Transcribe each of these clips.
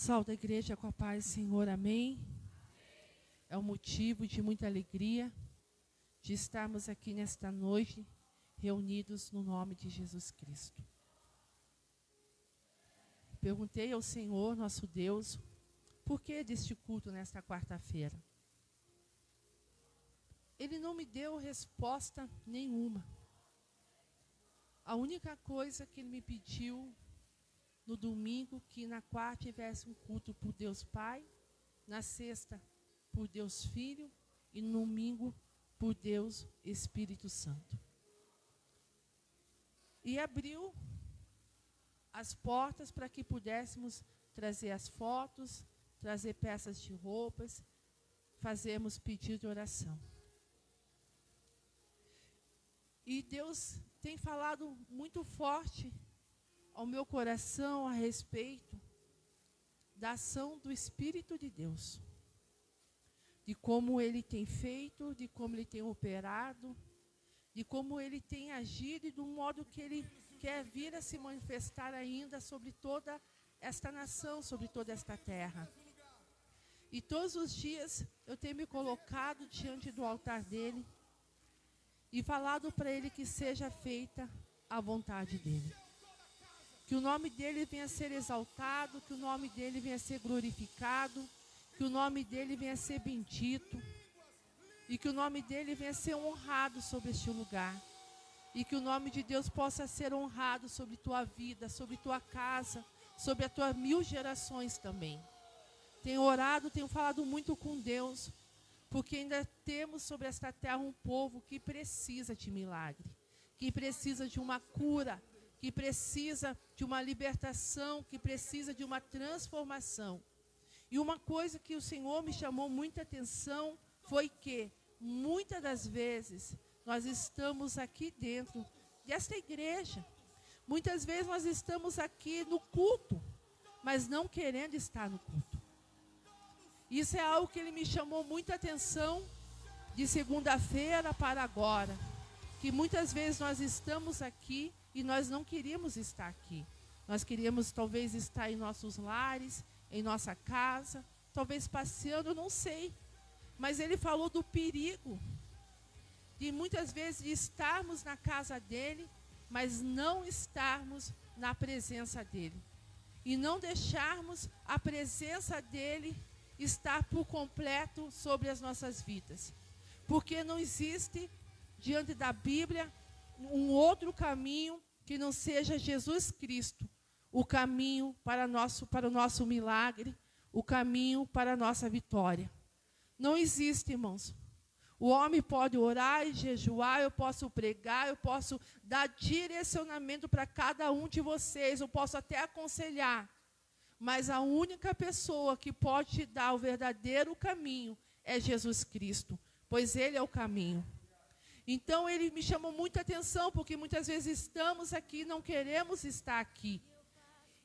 Salve a igreja com a paz, Senhor, amém. É um motivo de muita alegria de estarmos aqui nesta noite, reunidos no nome de Jesus Cristo. Perguntei ao Senhor, nosso Deus, por que deste culto nesta quarta-feira? Ele não me deu resposta nenhuma. A única coisa que ele me pediu no domingo, que na quarta tivesse um culto por Deus Pai, na sexta por Deus Filho e no domingo por Deus Espírito Santo. E abriu as portas para que pudéssemos trazer as fotos, trazer peças de roupas, fazermos pedido de oração. E Deus tem falado muito forte ao meu coração a respeito da ação do Espírito de Deus. De como Ele tem feito, de como Ele tem operado, de como Ele tem agido e do modo que Ele quer vir a se manifestar ainda sobre toda esta nação, sobre toda esta terra. E todos os dias eu tenho me colocado diante do altar dEle e falado para Ele que seja feita a vontade dEle. Que o nome dEle venha a ser exaltado, que o nome dEle venha a ser glorificado, que o nome dEle venha a ser bendito e que o nome dEle venha a ser honrado sobre este lugar. E que o nome de Deus possa ser honrado sobre tua vida, sobre tua casa, sobre as tuas 1000 gerações também. Tenho orado, tenho falado muito com Deus, porque ainda temos sobre esta terra um povo que precisa de milagre, que precisa de uma cura, que precisa de uma libertação, que precisa de uma transformação. E uma coisa que o Senhor me chamou muita atenção foi que, muitas das vezes, nós estamos aqui dentro desta igreja. Muitas vezes nós estamos aqui no culto, mas não querendo estar no culto. Isso é algo que Ele me chamou muita atenção de segunda-feira para agora. Que muitas vezes nós estamos aqui e nós não queríamos estar aqui. Nós queríamos talvez estar em nossos lares, em nossa casa, talvez passeando, eu não sei. Mas Ele falou do perigo de muitas vezes estarmos na casa dEle, mas não estarmos na presença dEle. E não deixarmos a presença dEle estar por completo sobre as nossas vidas. Porque não existe, diante da Bíblia, um outro caminho que não seja Jesus Cristo, o caminho para o nosso milagre, o caminho para a nossa vitória. Não existe, irmãos. O homem pode orar e jejuar, eu posso pregar, eu posso dar direcionamento para cada um de vocês, eu posso até aconselhar. Mas a única pessoa que pode te dar o verdadeiro caminho é Jesus Cristo, pois Ele é o caminho. Então Ele me chamou muita atenção, porque muitas vezes estamos aqui e não queremos estar aqui.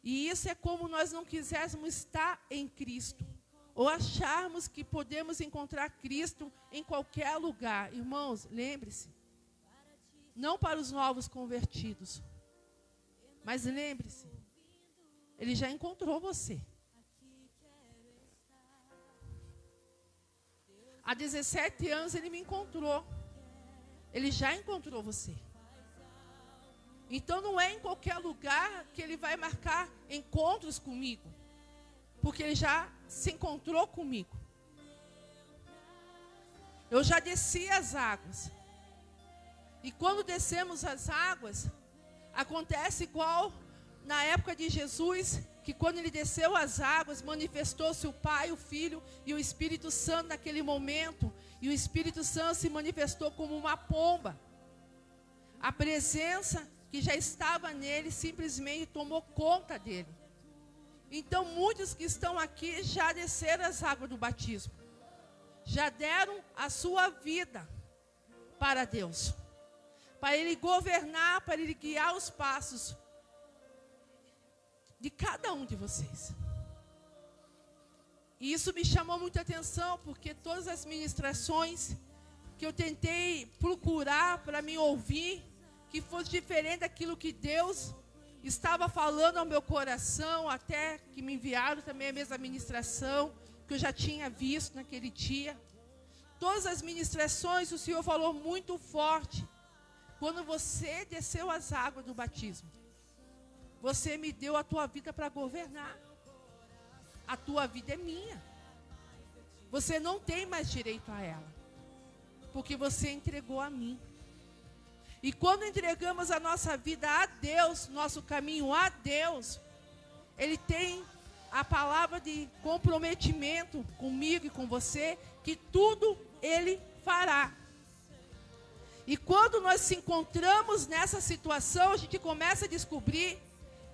E isso é como nós não quiséssemos estar em Cristo. Ou acharmos que podemos encontrar Cristo em qualquer lugar. Irmãos, lembre-se, não para os novos convertidos, mas lembre-se, Ele já encontrou você. Há 17 anos Ele me encontrou. Ele já encontrou você. Então não é em qualquer lugar que Ele vai marcar encontros comigo, porque Ele já se encontrou comigo. Eu já desci as águas. E quando descemos as águas, acontece igual na época de Jesus, que quando Ele desceu as águas, manifestou-se o Pai, o Filho e o Espírito Santo naquele momento. E o Espírito Santo se manifestou como uma pomba. A presença que já estava nele simplesmente tomou conta dele. Então muitos que estão aqui já desceram as águas do batismo. Já deram a sua vida para Deus. Para Ele governar, para Ele guiar os passos de cada um de vocês. E isso me chamou muita atenção, porque todas as ministrações que eu tentei procurar para me ouvir, que fosse diferente daquilo que Deus estava falando ao meu coração, até que me enviaram também a mesma ministração, que eu já tinha visto naquele dia. Todas as ministrações, o Senhor falou muito forte. Quando você desceu as águas do batismo, você me deu a tua vida para governar. A tua vida é minha. Você não tem mais direito a ela, porque você entregou a mim. E quando entregamos a nossa vida a Deus, nosso caminho a Deus, Ele tem a palavra de comprometimento comigo e com você, que tudo Ele fará. E quando nós se encontramos nessa situação, a gente começa a descobrir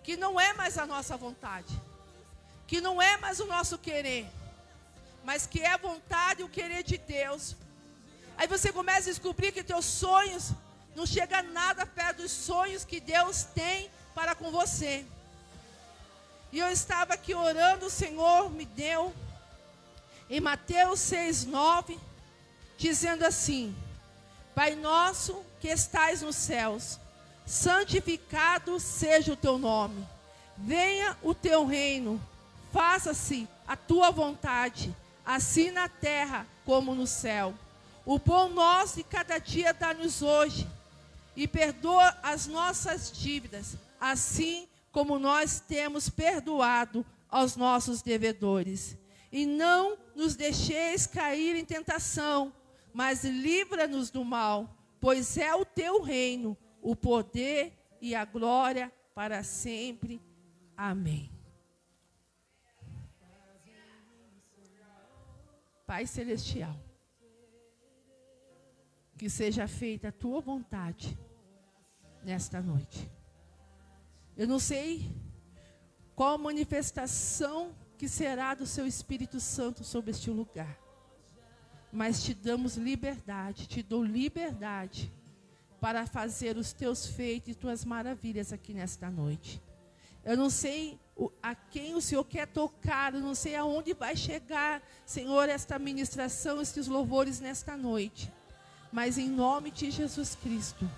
que não é mais a nossa vontade, que não é mais o nosso querer, mas que é a vontade e o querer de Deus. Aí você começa a descobrir que teus sonhos não chegam nada perto dos sonhos que Deus tem para com você. E eu estava aqui orando, o Senhor me deu em Mateus 6:9, dizendo assim: Pai nosso que estais nos céus, santificado seja o teu nome. Venha o teu reino, faça-se a tua vontade, assim na terra como no céu. O pão nosso de cada dia dá-nos hoje, e perdoa as nossas dívidas, assim como nós temos perdoado aos nossos devedores. E não nos deixeis cair em tentação, mas livra-nos do mal, pois é o teu reino, o poder e a glória para sempre. Amém. Pai Celestial, que seja feita a tua vontade nesta noite. Eu não sei qual a manifestação que será do seu Espírito Santo sobre este lugar, mas te damos liberdade, te dou liberdade para fazer os teus feitos e tuas maravilhas aqui nesta noite. Eu não sei a quem o Senhor quer tocar, eu não sei aonde vai chegar, Senhor, esta ministração, estes louvores nesta noite. Mas em nome de Jesus Cristo,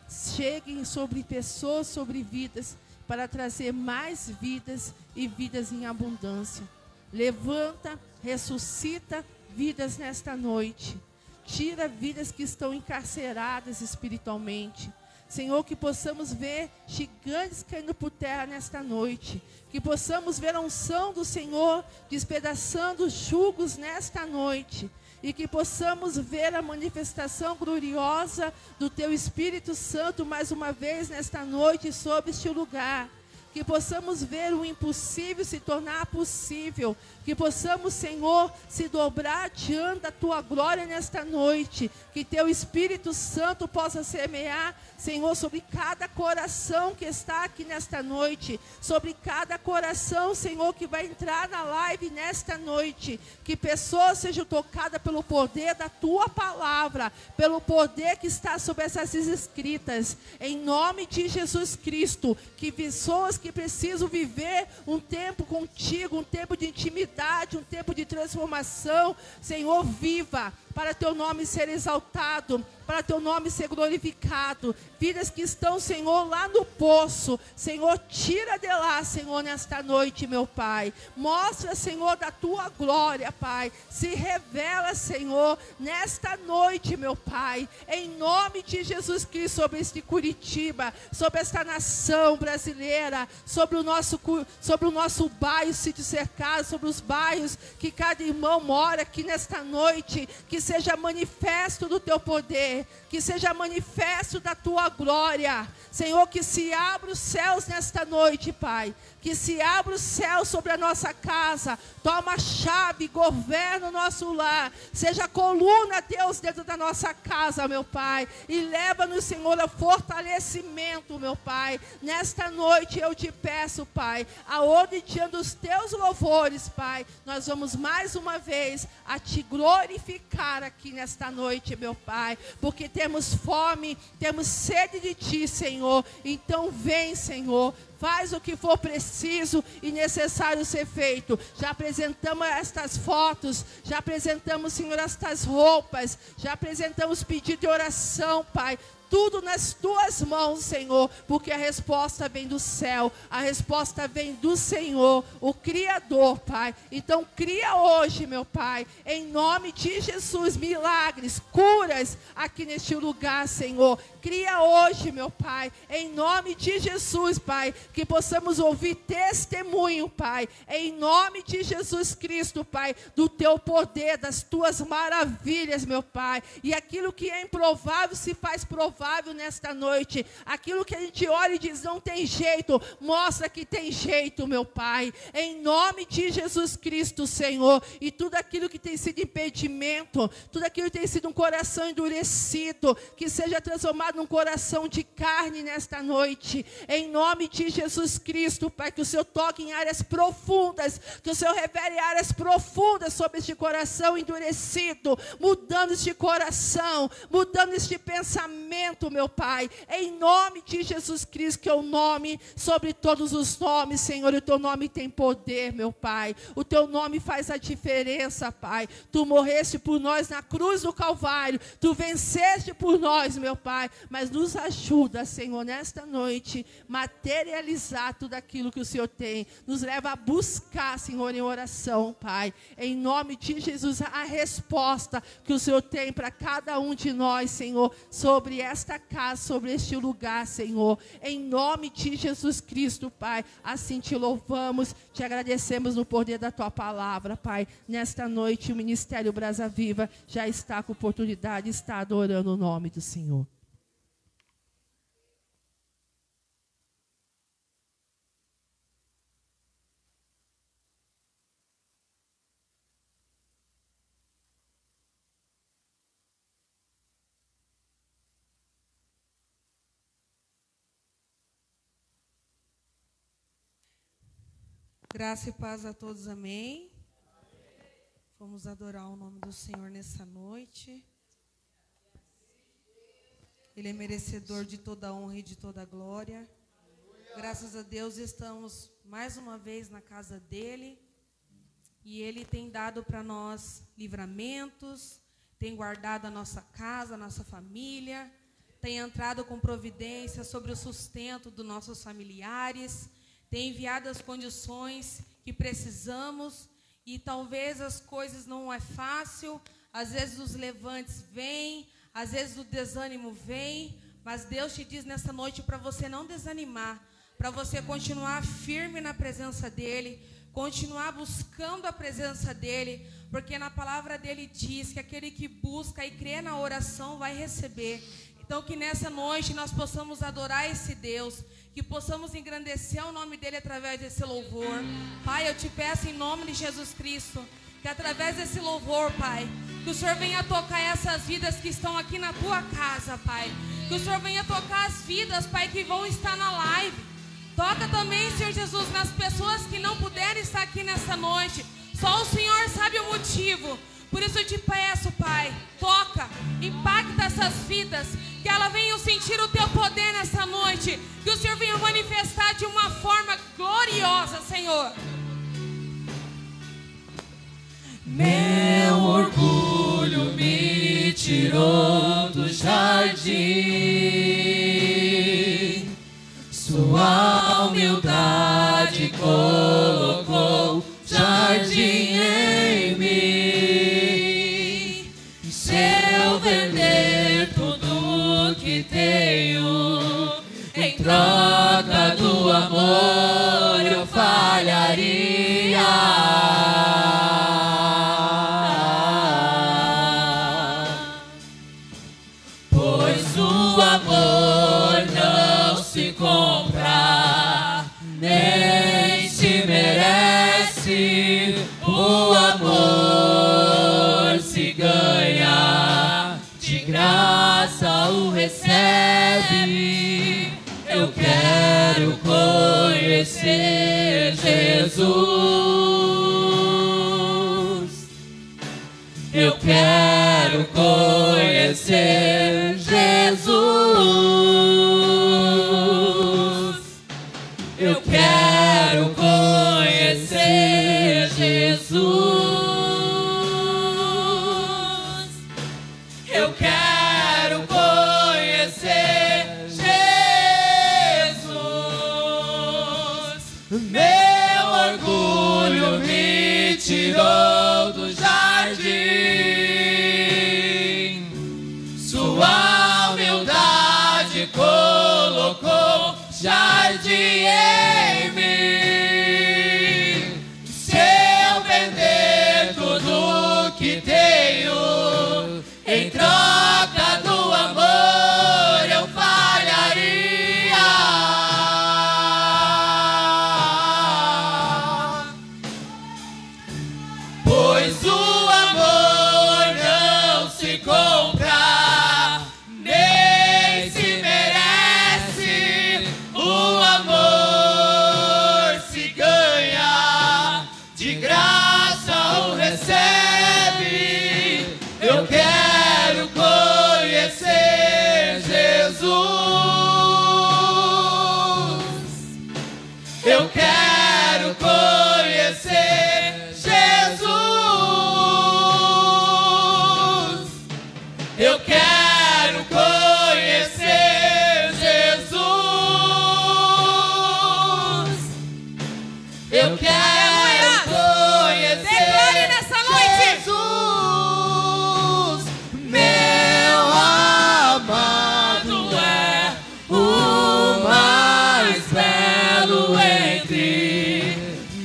cheguem sobre pessoas, sobre vidas, para trazer mais vidas e vidas em abundância. Levanta, ressuscita vidas nesta noite. Tira vidas que estão encarceradas espiritualmente. Senhor, que possamos ver gigantes caindo por terra nesta noite. Que possamos ver a unção do Senhor despedaçando os jugos nesta noite. E que possamos ver a manifestação gloriosa do Teu Espírito Santo mais uma vez nesta noite sobre este lugar. Que possamos ver o impossível se tornar possível. Que possamos, Senhor, se dobrar diante da Tua glória nesta noite. Que Teu Espírito Santo possa semear, Senhor, sobre cada coração que está aqui nesta noite. Sobre cada coração, Senhor, que vai entrar na live nesta noite. Que pessoas sejam tocadas pelo poder da Tua palavra. Pelo poder que está sobre essas escritas. Em nome de Jesus Cristo. Que pessoas que precisam viver um tempo contigo, um tempo de intimidade, um tempo de transformação, Senhor, viva, para Teu nome ser exaltado, para Teu nome ser glorificado. Vidas que estão, Senhor, lá no poço, Senhor, tira de lá, Senhor, nesta noite, meu Pai. Mostra, Senhor, da Tua glória, Pai. Se revela, Senhor, nesta noite, meu Pai. Em nome de Jesus Cristo, sobre este Curitiba, sobre esta nação brasileira, sobre o nosso bairro Sítio Cercado, sobre os bairros que cada irmão mora aqui nesta noite. Que seja manifesto do Teu poder, que seja manifesto da Tua glória. Senhor, que se abra os céus nesta noite, Pai. Que se abra os céus sobre a nossa casa. Toma a chave, governa o nosso lar. Seja coluna, Deus, dentro da nossa casa, meu Pai. E leva-nos, Senhor, ao fortalecimento, meu Pai. Nesta noite eu te peço, Pai, aonde diante dos Teus louvores, Pai, nós vamos mais uma vez a Te glorificar aqui nesta noite, meu Pai. Porque temos fome, temos sede de Ti, Senhor. Então vem, Senhor. faz o que for preciso e necessário ser feito. Já apresentamos estas fotos, já apresentamos, Senhor, estas roupas, já apresentamos pedido de oração, Pai. Tudo nas tuas mãos, Senhor, porque a resposta vem do céu, a resposta vem do Senhor, o Criador, Pai. Então cria hoje, meu Pai, em nome de Jesus, milagres, curas aqui neste lugar, Senhor. Cria hoje, meu Pai, em nome de Jesus, Pai, que possamos ouvir testemunho, Pai, em nome de Jesus Cristo, Pai, do teu poder, das tuas maravilhas, meu Pai. E aquilo que é improvável se faz provável nesta noite. Aquilo que a gente olha e diz não tem jeito, mostra que tem jeito, meu Pai, em nome de Jesus Cristo, Senhor. E tudo aquilo que tem sido impedimento, tudo aquilo que tem sido um coração endurecido, que seja transformado num coração de carne nesta noite, em nome de Jesus Cristo, Pai. Que o Senhor toque em áreas profundas, que o Senhor revele áreas profundas sobre este coração endurecido, mudando este coração, mudando este pensamento, meu Pai, em nome de Jesus Cristo, que é o nome sobre todos os nomes, Senhor. E o teu nome tem poder, meu Pai. O teu nome faz a diferença, Pai. Tu morreste por nós na cruz do Calvário, tu venceste por nós, meu Pai. Mas nos ajuda, Senhor, nesta noite, materializar tudo aquilo que o Senhor tem. Nos leva a buscar, Senhor, em oração, Pai, em nome de Jesus, a resposta que o Senhor tem para cada um de nós, Senhor, sobre esta casa, sobre este lugar, Senhor, em nome de Jesus Cristo, Pai. Assim te louvamos, te agradecemos no poder da tua palavra, Pai. Nesta noite o Ministério Brasa Viva já está com oportunidade, está adorando o nome do Senhor. Graça e paz a todos, amém? Vamos adorar o nome do Senhor nessa noite. Ele é merecedor de toda a honra e de toda a glória. Graças a Deus estamos mais uma vez na casa dele. E ele tem dado para nós livramentos, tem guardado a nossa casa, a nossa família, tem entrado com providência sobre o sustento dos nossos familiares, tem enviado as condições que precisamos, e talvez as coisas não é fácil, às vezes os levantes vêm, às vezes o desânimo vem, mas Deus te diz nessa noite para você não desanimar, para você continuar firme na presença dEle, continuar buscando a presença dEle, porque na palavra dEle diz que aquele que busca e crê na oração vai receber. Então que nessa noite nós possamos adorar esse Deus, que possamos engrandecer o nome dEle através desse louvor. Pai, eu te peço em nome de Jesus Cristo, que através desse louvor, Pai, que o Senhor venha tocar essas vidas que estão aqui na tua casa, Pai. Que o Senhor venha tocar as vidas, Pai, que vão estar na live. Toca também, Senhor Jesus, nas pessoas que não puderem estar aqui nessa noite. Só o Senhor sabe o motivo. Por isso eu te peço, Pai, toca, impacta essas vidas, que elas venham sentir o teu poder nessa noite, que o Senhor venha manifestar de uma forma gloriosa, Senhor. Meu orgulho me tirou do jardim, sua humildade colocou jardim em mim. Se eu vender tudo que tenho em troca do amor, eu falharia. Pois o amor não se compra, nem se merece. O amor se ganha, de graça o recebe. Eu quero conhecer Jesus. Eu quero conhecer Jesus. Eu quero conhecer Jesus. Eu quero conhecer Jesus. Meu orgulho me tirou do jardim. Sua humildade colocou jardim em mim. Se eu vender tudo que tenho em troca do amor, eu falharia. Pois o amor não se compra, nem se merece. O amor se ganha, de graça o recebe. Eu quero conhecer Jesus. Eu quero conhecer Jesus. Eu quero conhecer Jesus. Eu quero conhecer Declare nessa noite. Jesus. Meu amado é o mais belo entre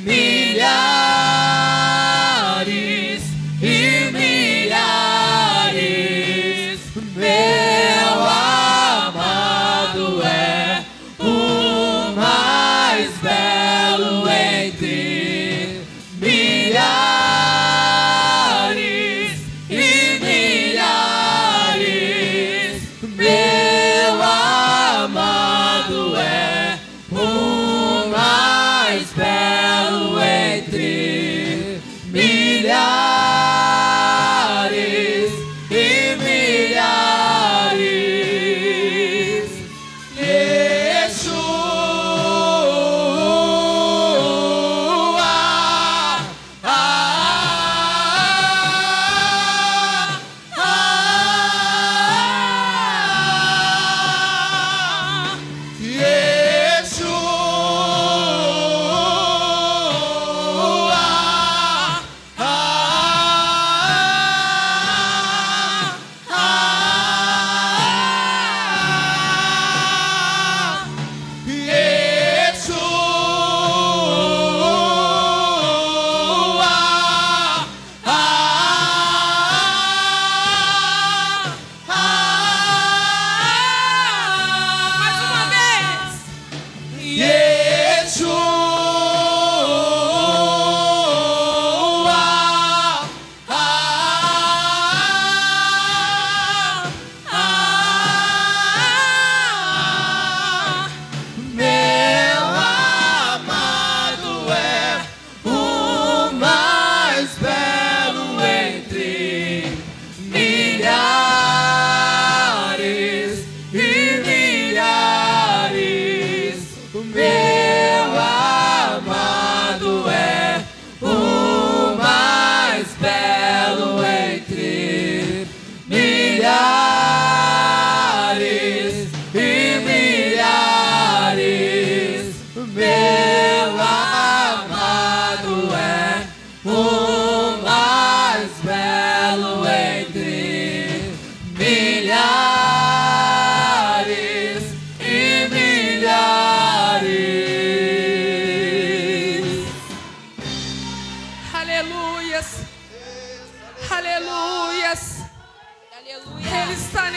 milhares e milhares. Meu amado é o mais belo entre milhares e milhares. Meu amado é o mais belo entre milhares e milhares.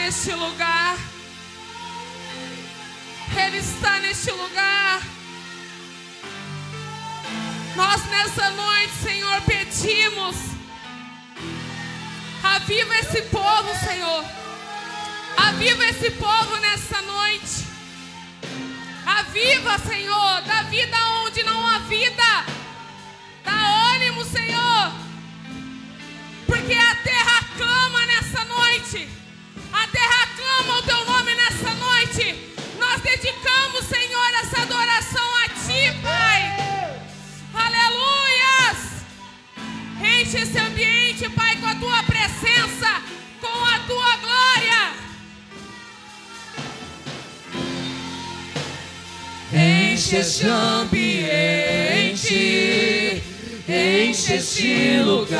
neste lugar. Ele está neste lugar. Nós nessa noite, Senhor, pedimos: aviva esse povo, Senhor. Aviva esse povo nessa noite. Aviva, Senhor, dá vida onde não há vida. Dá ânimo, Senhor, porque a terra clama nessa noite. A terra clama o teu nome nessa noite. Nós dedicamos, Senhor, essa adoração a ti, enche esse ambiente, Pai, com a tua presença, com a tua glória. Enche este ambiente, enche este lugar.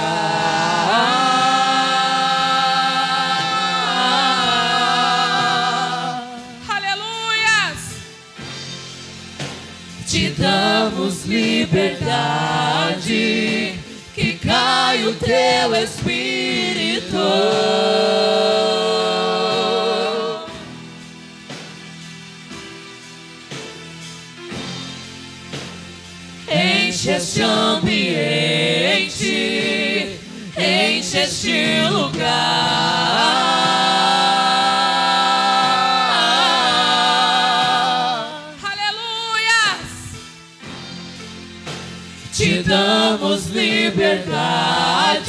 Aleluias! Te damos liberdade, que cai o teu Espírito. Enche este ambiente, enche este lugar. Aleluias! Te damos liberdade,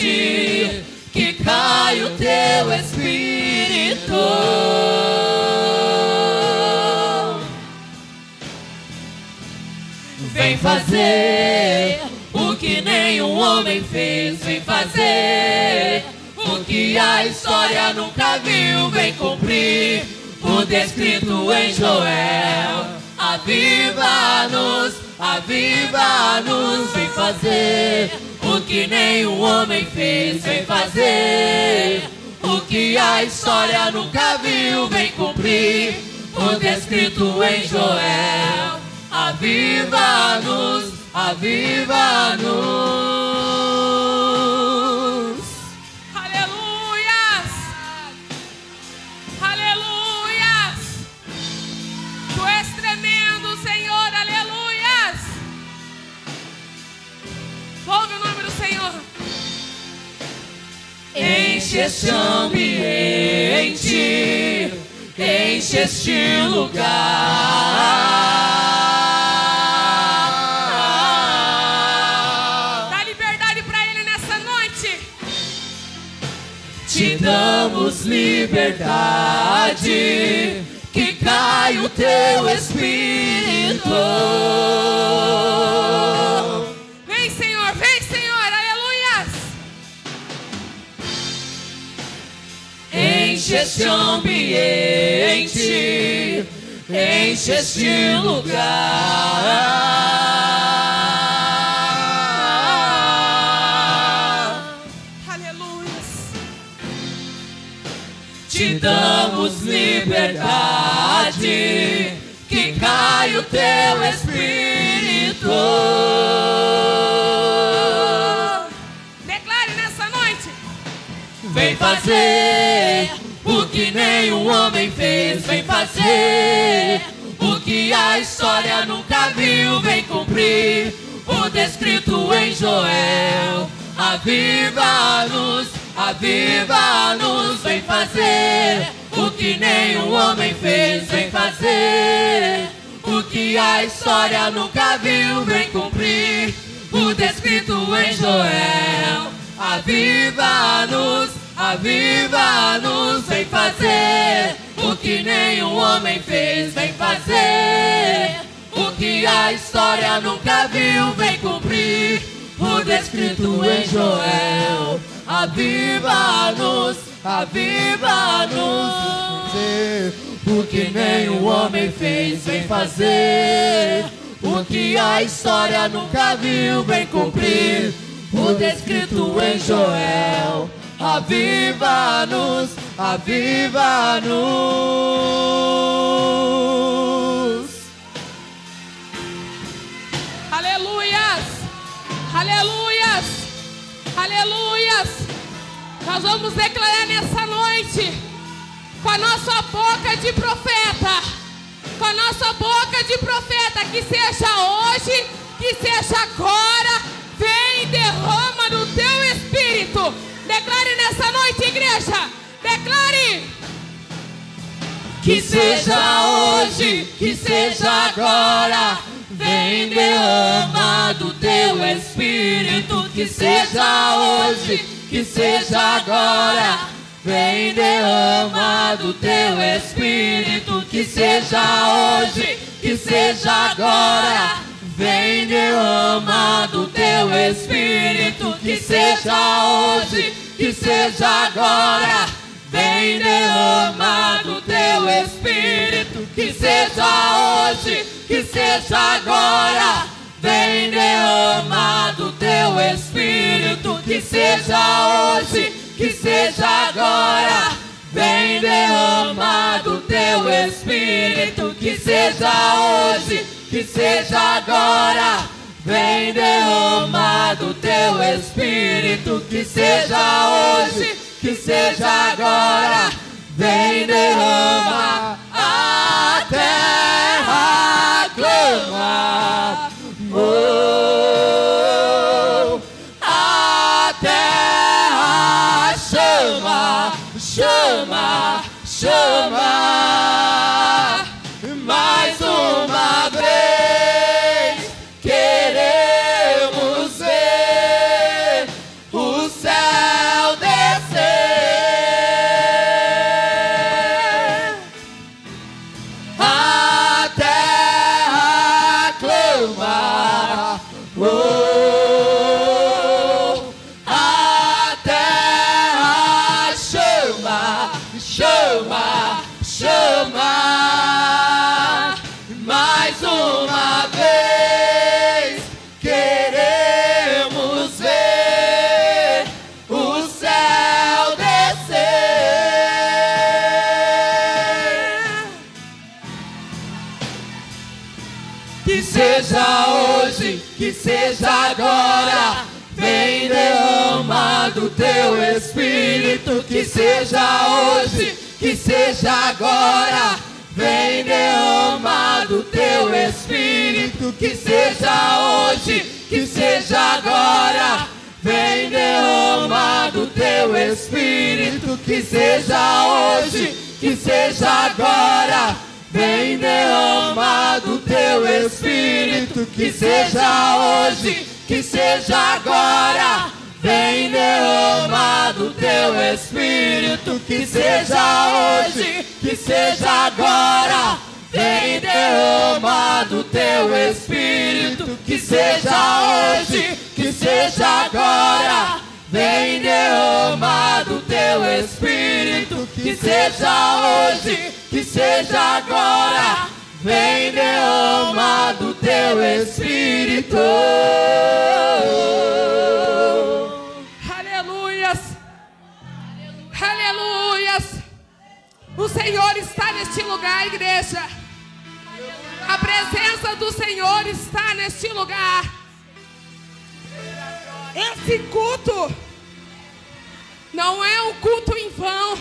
que cai o teu Espírito. Vem fazer o que nenhum homem fez. Vem fazer o que a história nunca viu. Vem cumprir o descrito em Joel. Aviva-nos, aviva-nos. Vem fazer o que nenhum homem fez. Vem fazer o que a história nunca viu. Vem cumprir o descrito em Joel. Aviva-nos, aviva-nos. Aleluias! Aleluias! Tu és tremendo, Senhor, aleluias! Louve o nome do Senhor. Enche este ambiente, enche este lugar. Te damos liberdade, que cai o teu Espírito. Vem, Senhor, aleluias. Enche este ambiente, enche este lugar. Te damos liberdade, que cai o teu Espírito. Declare nessa noite. Vem fazer o que nenhum homem fez. Vem fazer o que a história nunca viu. Vem cumprir o descrito em Joel. Aviva-nos, aviva-nos. Vem fazer o que nenhum homem fez. Vem fazer o que a história nunca viu. Vem cumprir o descrito em Joel. Aviva-nos, aviva-nos. Vem fazer o que nenhum homem fez. Vem fazer o que a história nunca viu. Vem cumprir o descrito em Joel. Aviva-nos, aviva-nos. O que nenhum homem fez. Vem fazer o que a história nunca viu. Vem cumprir o descrito em Joel. Aviva-nos, aviva-nos. Aleluias, aleluias, aleluias. Nós vamos declarar nessa noite, com a nossa boca de profeta, com a nossa boca de profeta, que seja hoje, que seja agora. Vem e derrama no teu Espírito. Declare nessa noite, igreja. Declare. Que seja hoje, que seja agora. Vem, derrama do teu Espírito. Que seja hoje, que seja agora. Vem, derrama do teu Espírito. Que seja hoje, que seja agora. Vem, derrama do teu teu Espírito, que seja hoje, que seja agora. Vem derramar do teu Espírito, que seja hoje, que seja agora. Vem derramar do teu Espírito, que seja hoje, que seja agora. Vem derramar do teu Espírito, que seja hoje, que seja agora. Vem derramar do teu Espírito, que seja hoje, que seja agora. Vem derramar, a terra clama. Oh, a terra chama, chama, chama. Mais uma vez queremos ver o céu descer. A terra clama. Oh, a terra chama, chama, chama. Mais uma vez queremos ver o céu descer. Que seja hoje, que seja agora. Vem derramar do teu Espírito, que seja hoje, que seja agora. Vem derramar do teu Espírito, que seja hoje, que seja agora. Vem derramar do teu Espírito, que seja hoje, que seja agora. Vem derramar do teu Espírito, que seja hoje, que seja agora. Vem derramar do teu Espírito, que seja hoje, que seja agora. Vem derramar do teu Espírito, que seja hoje, que seja agora. Vem derramar do teu Espírito, que seja hoje, que seja agora. Vem derramar do teu Espírito. Aleluias. Aleluias. O Senhor está neste lugar, igreja. A presença do Senhor está neste lugar. Esse culto não é um culto em vão.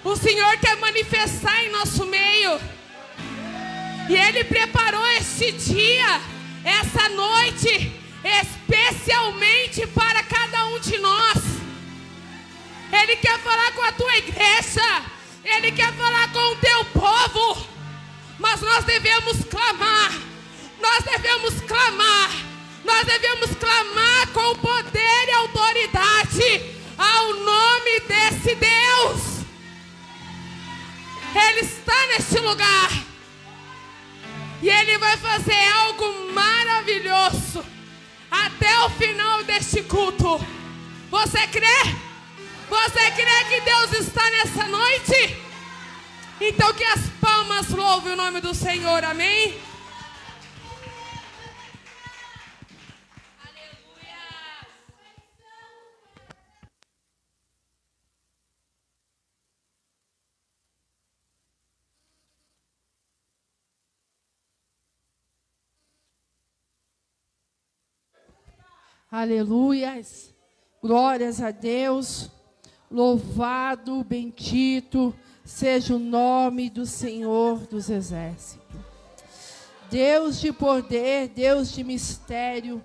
O Senhor quer manifestar em nosso meio. E Ele preparou este dia, essa noite, especialmente para cada um de nós. Ele quer falar com a tua igreja. Ele quer falar com o teu povo. Mas nós devemos clamar. Nós devemos clamar. Nós devemos clamar com poder e autoridade ao nome desse Deus. Ele está neste lugar. E Ele vai fazer algo maravilhoso até o final deste culto. Você crê? Você crê que Deus está nessa noite? Então que as palmas louvem o nome do Senhor, amém? Aleluias, glórias a Deus, louvado, bendito seja o nome do Senhor dos Exércitos. Deus de poder, Deus de mistério,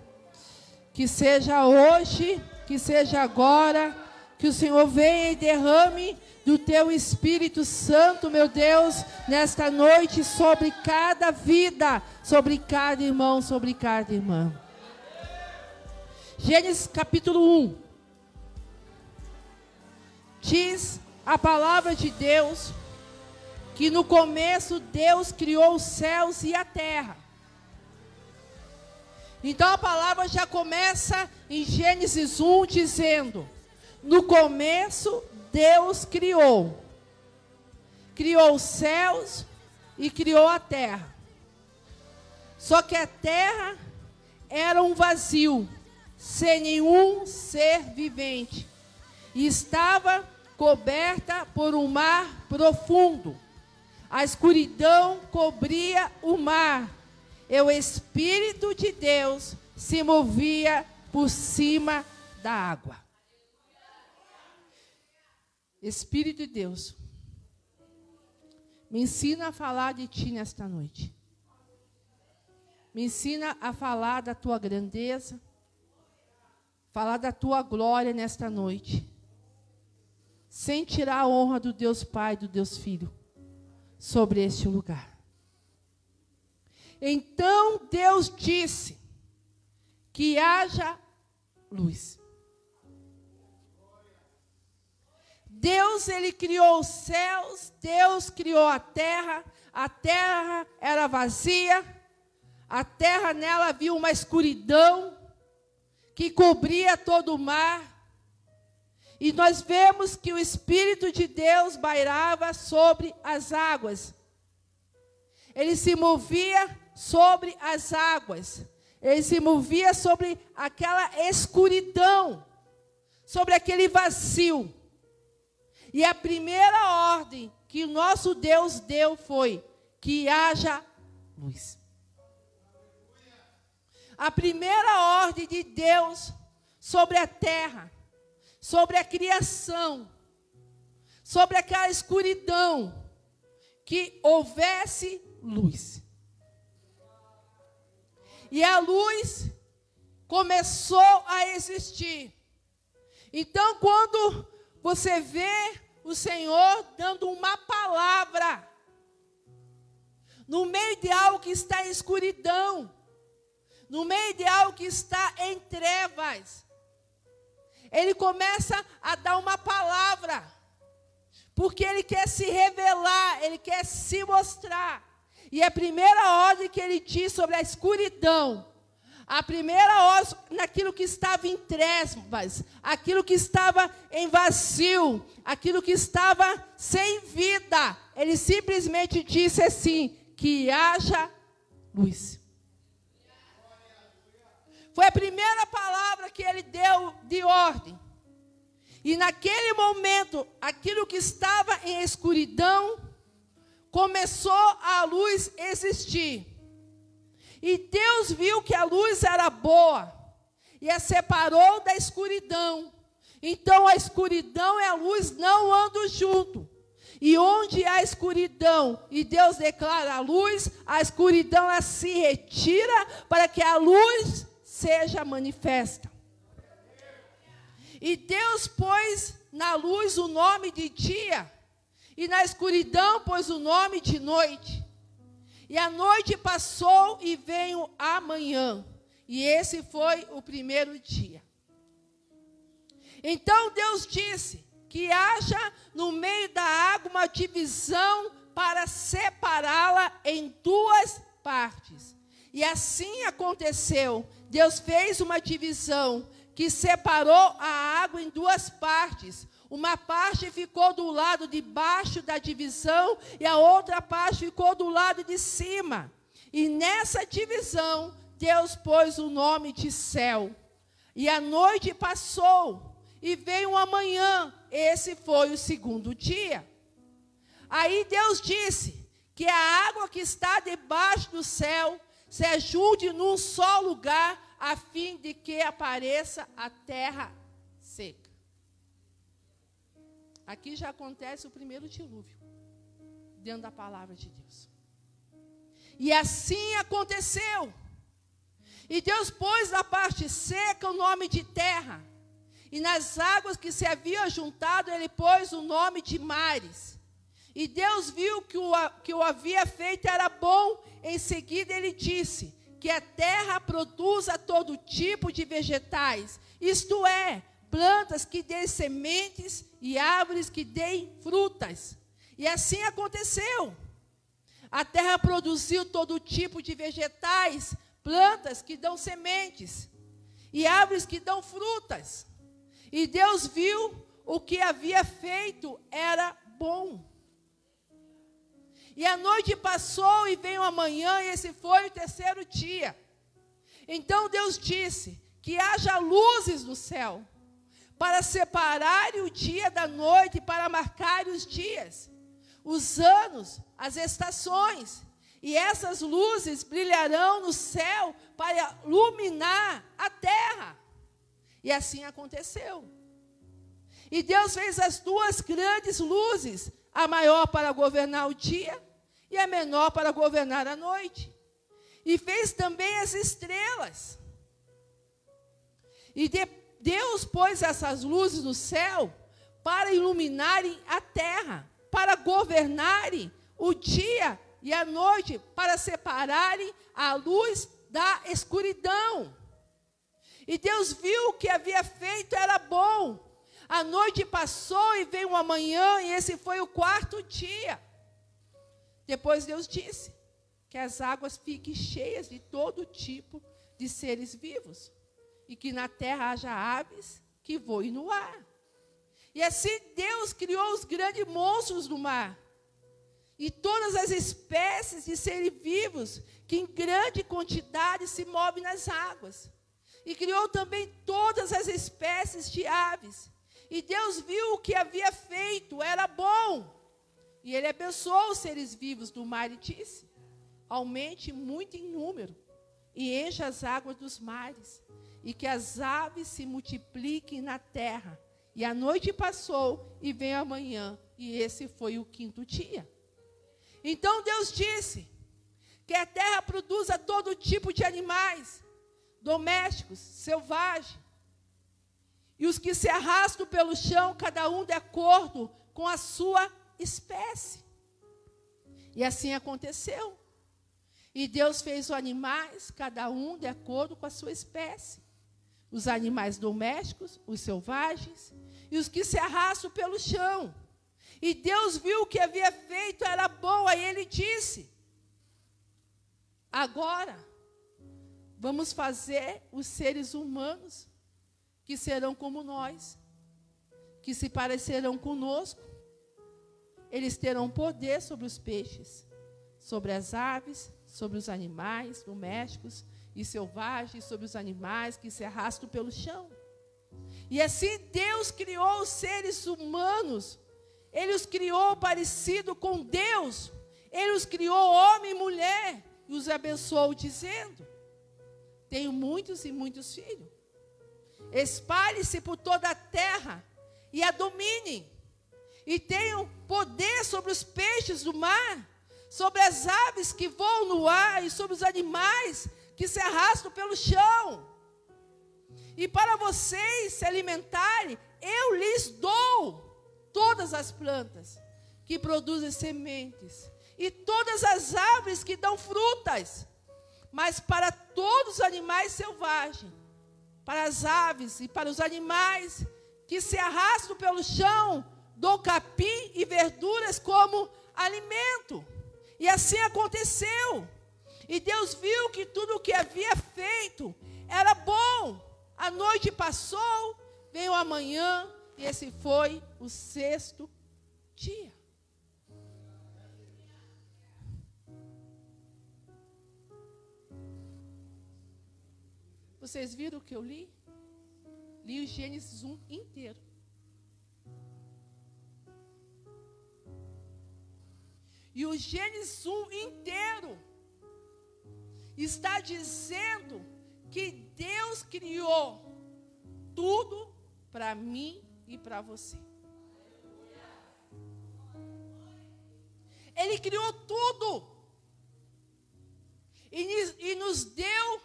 que seja hoje, que seja agora, que o Senhor venha e derrame do Teu Espírito Santo, meu Deus, nesta noite sobre cada vida, sobre cada irmão, sobre cada irmã. Gênesis capítulo 1, diz a palavra de Deus que no começo Deus criou os céus e a terra. Então a palavra já começa em Gênesis 1 dizendo: no começo Deus criou os céus e criou a terra. Só que a terra era um vazio, sem nenhum ser vivente, e estava coberta por um mar profundo. A escuridão cobria o mar, e o Espírito de Deus se movia por cima da água. Espírito de Deus, me ensina a falar de Ti nesta noite. Me ensina a falar da Tua grandeza, falar da Tua glória nesta noite, sem tirar a honra do Deus Pai e do Deus Filho sobre este lugar. Então Deus disse que haja luz. Deus, Ele criou os céus, Deus criou a terra era vazia, a terra nela havia uma escuridão que cobria todo o mar, e nós vemos que o Espírito de Deus pairava sobre as águas. Ele se movia sobre as águas, ele se movia sobre aquela escuridão, sobre aquele vazio. E a primeira ordem que o nosso Deus deu foi que haja luz. A primeira ordem de Deus sobre a terra, sobre a criação, sobre aquela escuridão, que houvesse luz. E a luz começou a existir. Então, quando você vê o Senhor dando uma palavra no meio de algo que está em escuridão, no meio de algo que está em trevas, Ele começa a dar uma palavra, porque Ele quer se revelar, Ele quer se mostrar. E a primeira ordem que Ele diz sobre a escuridão, a primeira ordem naquilo que estava em trevas, aquilo que estava em vazio, aquilo que estava sem vida, Ele simplesmente disse assim, que haja luz. Foi a primeira palavra que Ele deu de ordem. E naquele momento, aquilo que estava em escuridão, começou a luz existir. E Deus viu que a luz era boa, e a separou da escuridão. Então a escuridão e a luz não andam junto. E onde há escuridão e Deus declara a luz, a escuridão ela se retira para que a luz seja manifesta. E Deus pôs na luz o nome de dia, e na escuridão pôs o nome de noite. E a noite passou e veio a manhã. E esse foi o primeiro dia. Então Deus disse que haja no meio da água uma divisão para separá-la em duas partes. E assim aconteceu. Deus fez uma divisão que separou a água em duas partes. Uma parte ficou do lado de baixo da divisão e a outra parte ficou do lado de cima. E nessa divisão, Deus pôs o nome de céu. E a noite passou e veio uma manhã. Esse foi o segundo dia. Aí Deus disse que a água que está debaixo do céu se ajunte num só lugar, a fim de que apareça a terra seca. Aqui já acontece o primeiro dilúvio, dentro da palavra de Deus. E assim aconteceu. E Deus pôs na parte seca o nome de terra. E nas águas que se haviam juntado, Ele pôs o nome de mares. E Deus viu que o havia feito era bom. Em seguida Ele disse que a terra produza todo tipo de vegetais, isto é, plantas que deem sementes e árvores que deem frutas. E assim aconteceu. A terra produziu todo tipo de vegetais, plantas que dão sementes e árvores que dão frutas. E Deus viu o que havia feito era bom. E a noite passou e veio a manhã, e esse foi o terceiro dia. Então Deus disse que haja luzes no céu, para separarem o dia da noite, para marcar os dias, os anos, as estações. E essas luzes brilharão no céu para iluminar a terra. E assim aconteceu. E Deus fez as duas grandes luzes, a maior para governar o dia e a menor para governar a noite. E fez também as estrelas. E Deus pôs essas luzes no céu para iluminarem a terra, para governarem o dia e a noite, para separarem a luz da escuridão. E Deus viu o que havia feito era bom. A noite passou e veio a manhã, e esse foi o quarto dia. Depois Deus disse que as águas fiquem cheias de todo tipo de seres vivos, e que na terra haja aves que voem no ar. E assim Deus criou os grandes monstros do mar, e todas as espécies de seres vivos que em grande quantidade se movem nas águas. E criou também todas as espécies de aves. E Deus viu o que havia feito, era bom. E Ele abençoou os seres vivos do mar e disse: aumente muito em número e encha as águas dos mares, e que as aves se multipliquem na terra. E a noite passou e veio a manhã, e esse foi o quinto dia. Então Deus disse que a terra produza todo tipo de animais, domésticos, selvagens, e os que se arrastam pelo chão, cada um de acordo com a sua espécie. E assim aconteceu. E Deus fez os animais, cada um de acordo com a sua espécie. Os animais domésticos, os selvagens, e os que se arrastam pelo chão. E Deus viu o que havia feito era bom. Aí Ele disse: agora vamos fazer os seres humanos que serão como nós, que se parecerão conosco. Eles terão poder sobre os peixes, sobre as aves, sobre os animais domésticos e selvagens, sobre os animais que se arrastam pelo chão. E assim Deus criou os seres humanos. Ele os criou parecido com Deus. Ele os criou homem e mulher e os abençoou dizendo: tenho muitos e muitos filhos. Espalhe-se por toda a terra e a dominem. E tenham poder sobre os peixes do mar, sobre as aves que voam no ar e sobre os animais que se arrastam pelo chão. E para vocês se alimentarem, eu lhes dou todas as plantas que produzem sementes e todas as árvores que dão frutas. Mas para todos os animais selvagens, para as aves e para os animais que se arrastam pelo chão, dou capim e verduras como alimento. E assim aconteceu. E Deus viu que tudo o que havia feito era bom. A noite passou, veio a manhã, e esse foi o sexto dia. Vocês viram o que eu li? Li o Gênesis 1 inteiro. E o Gênesis 1 inteiro está dizendo que Deus criou tudo para mim e para você. Ele criou tudo. E nos deu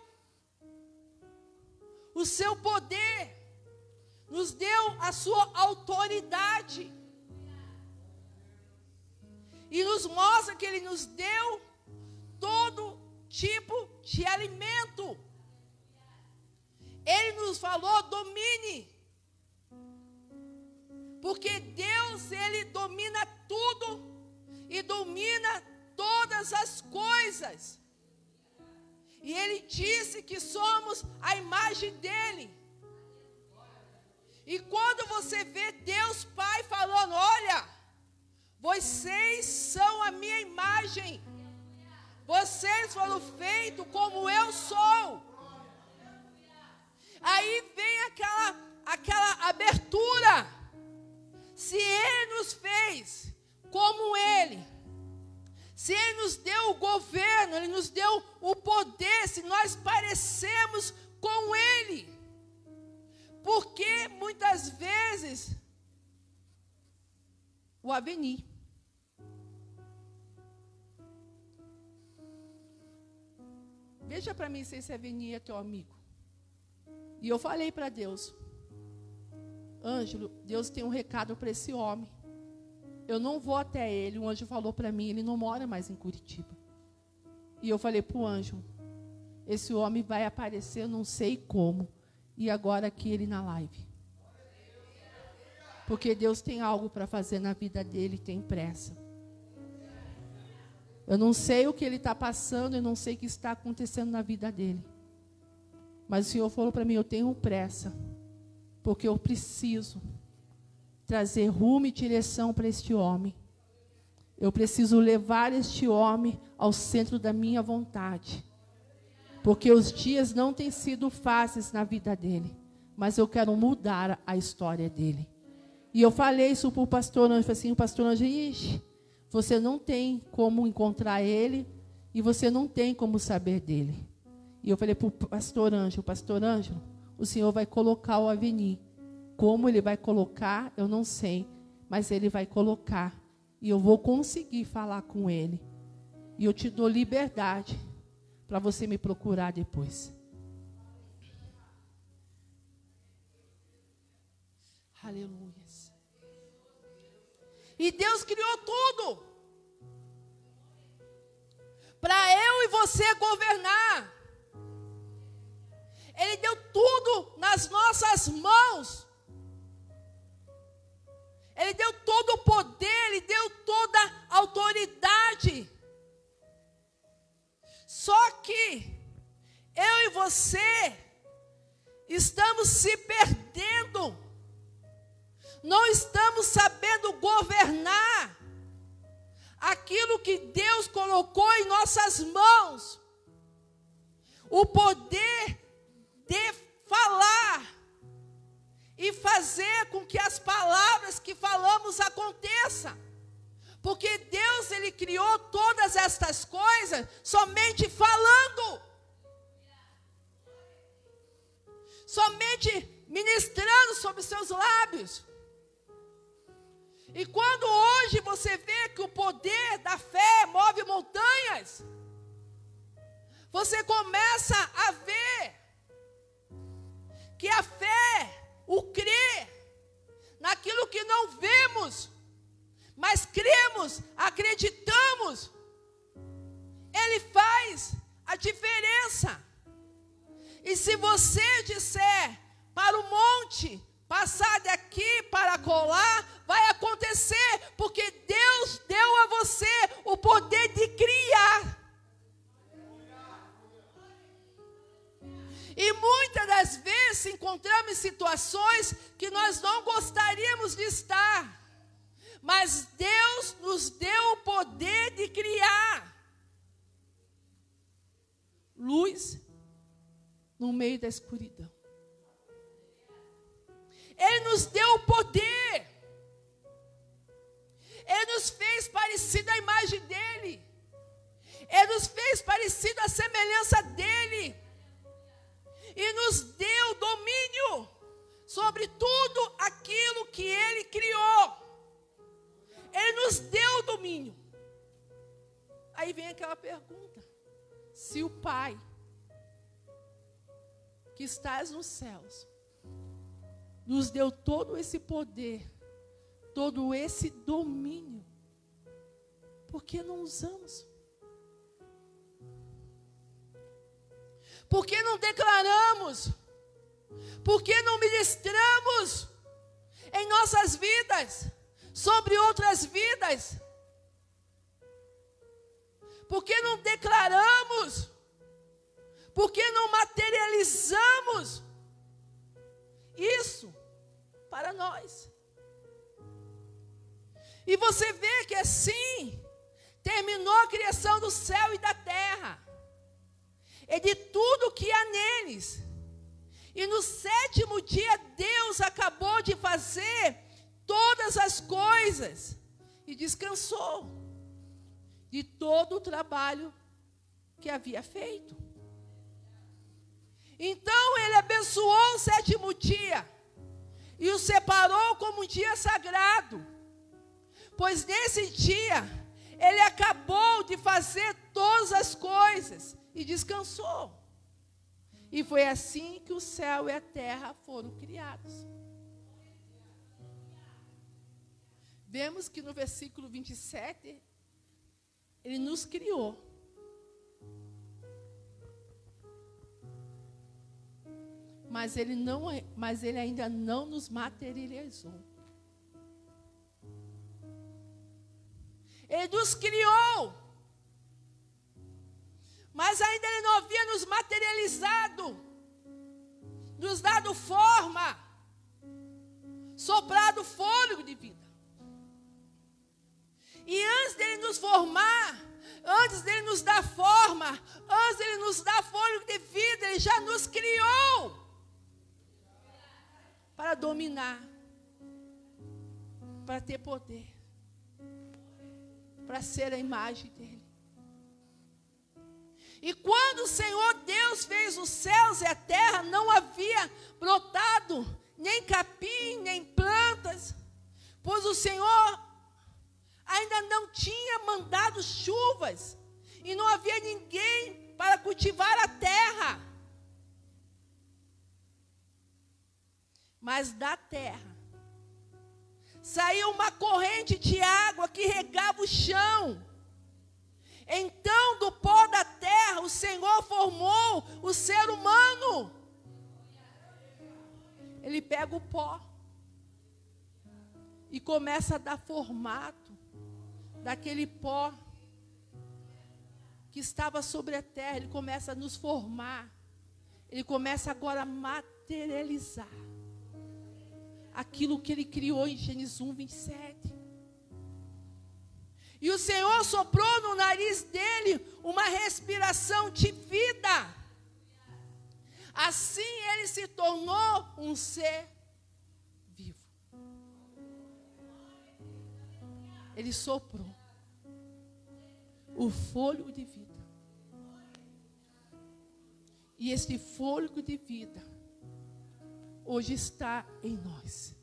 o seu poder. Nos deu a sua autoridade. E nos mostra que Ele nos deu todo tipo de alimento. Ele nos falou: domine. Porque Deus, Ele domina tudo e domina todas as coisas. E Ele disse que somos a imagem dEle. E quando você vê Deus Pai falando, olha, vocês são a minha imagem. Vocês foram feitos como eu sou. Aí vem aquela abertura. Se Ele nos fez como Ele, se Ele nos deu o governo, Ele nos deu o poder, se nós parecemos com Ele, porque muitas vezes o Avenir, veja para mim se esse Avenir é teu amigo. E eu falei para Deus, Ângelo, Deus tem um recado para esse homem. Eu não vou até ele. O anjo falou para mim, ele não mora mais em Curitiba. E eu falei para o anjo, esse homem vai aparecer, não sei como. E agora aqui ele na live. Porque Deus tem algo para fazer na vida dele, tem pressa. Eu não sei o que ele está passando, eu não sei o que está acontecendo na vida dele. Mas o Senhor falou para mim, eu tenho pressa. Porque eu preciso trazer rumo e direção para este homem. Eu preciso levar este homem ao centro da minha vontade. Porque os dias não têm sido fáceis na vida dele. Mas eu quero mudar a história dele. E eu falei isso para o pastor Ângelo. Falei assim, o pastor Ângelo, você não tem como encontrar ele. E você não tem como saber dele. E eu falei para o pastor Ângelo, o Senhor vai colocar o Avenir. Como Ele vai colocar, eu não sei. Mas Ele vai colocar. E eu vou conseguir falar com Ele. E eu te dou liberdade para você me procurar depois. Aleluia. E Deus criou tudo para eu e você governar. Ele deu tudo nas nossas mãos. Ele deu todo o poder, Ele deu toda a autoridade. Só que eu e você estamos se perdendo. Não estamos sabendo governar aquilo que Deus colocou em nossas mãos. O poder de falar e fazer com que as palavras que falamos aconteçam. Porque Deus, Ele criou todas estas coisas somente falando. Somente ministrando sobre os seus lábios. E quando hoje você vê que o poder da fé move montanhas, você começa a ver que a fé, o crer naquilo que não vemos, mas cremos, acreditamos, ele faz a diferença. E se você disser para o monte, passar daqui para colar, vai acontecer, porque Deus deu a você o poder de criar. E muitas das vezes encontramos em situações que nós não gostaríamos de estar. Mas Deus nos deu o poder de criar luz no meio da escuridão. Ele nos deu o poder. Ele nos fez parecido à imagem dele. Ele nos fez parecido à semelhança dele. E nos deu domínio sobre tudo aquilo que ele criou. Ele nos deu domínio. Aí vem aquela pergunta: se o Pai que estás nos céus nos deu todo esse poder, todo esse domínio, por que não usamos? Por que não declaramos? Por que não ministramos em nossas vidas, sobre outras vidas? Por que não declaramos? Por que não materializamos isso para nós? E você vê que assim terminou a criação do céu e da terra, e de tudo que há neles. E no 7º dia Deus acabou de fazer todas as coisas e descansou de todo o trabalho que havia feito. Então ele abençoou o 7º dia e o separou como um dia sagrado, pois nesse dia ele acabou de fazer todas as coisas e descansou. E foi assim que o céu e a terra foram criados. Vemos que no versículo 27, ele nos criou. Mas ele ainda não nos materializou. Ele nos criou, mas ainda ele não havia nos materializado, nos dado forma, soprado fôlego de vida. E antes dele nos formar, antes dele nos dar forma, antes dele nos dar fôlego de vida, ele já nos criou para dominar, para ter poder, para ser a imagem dele. E quando o Senhor Deus fez os céus e a terra, não havia brotado nem capim, nem plantas, pois o Senhor ainda não tinha mandado chuvas, e não havia ninguém para cultivar a terra. Mas da terra saiu uma corrente de água que regava o chão. Então, do pó da terra, o Senhor formou o ser humano. Ele pega o pó e começa a dar formato daquele pó que estava sobre a terra. Ele começa a nos formar. Ele começa agora a materializar aquilo que ele criou em Gênesis 1, 27. E o Senhor soprou no nariz dele uma respiração de vida. Assim ele se tornou um ser vivo. Ele soprou o fôlego de vida. E esse fôlego de vida hoje está em nós.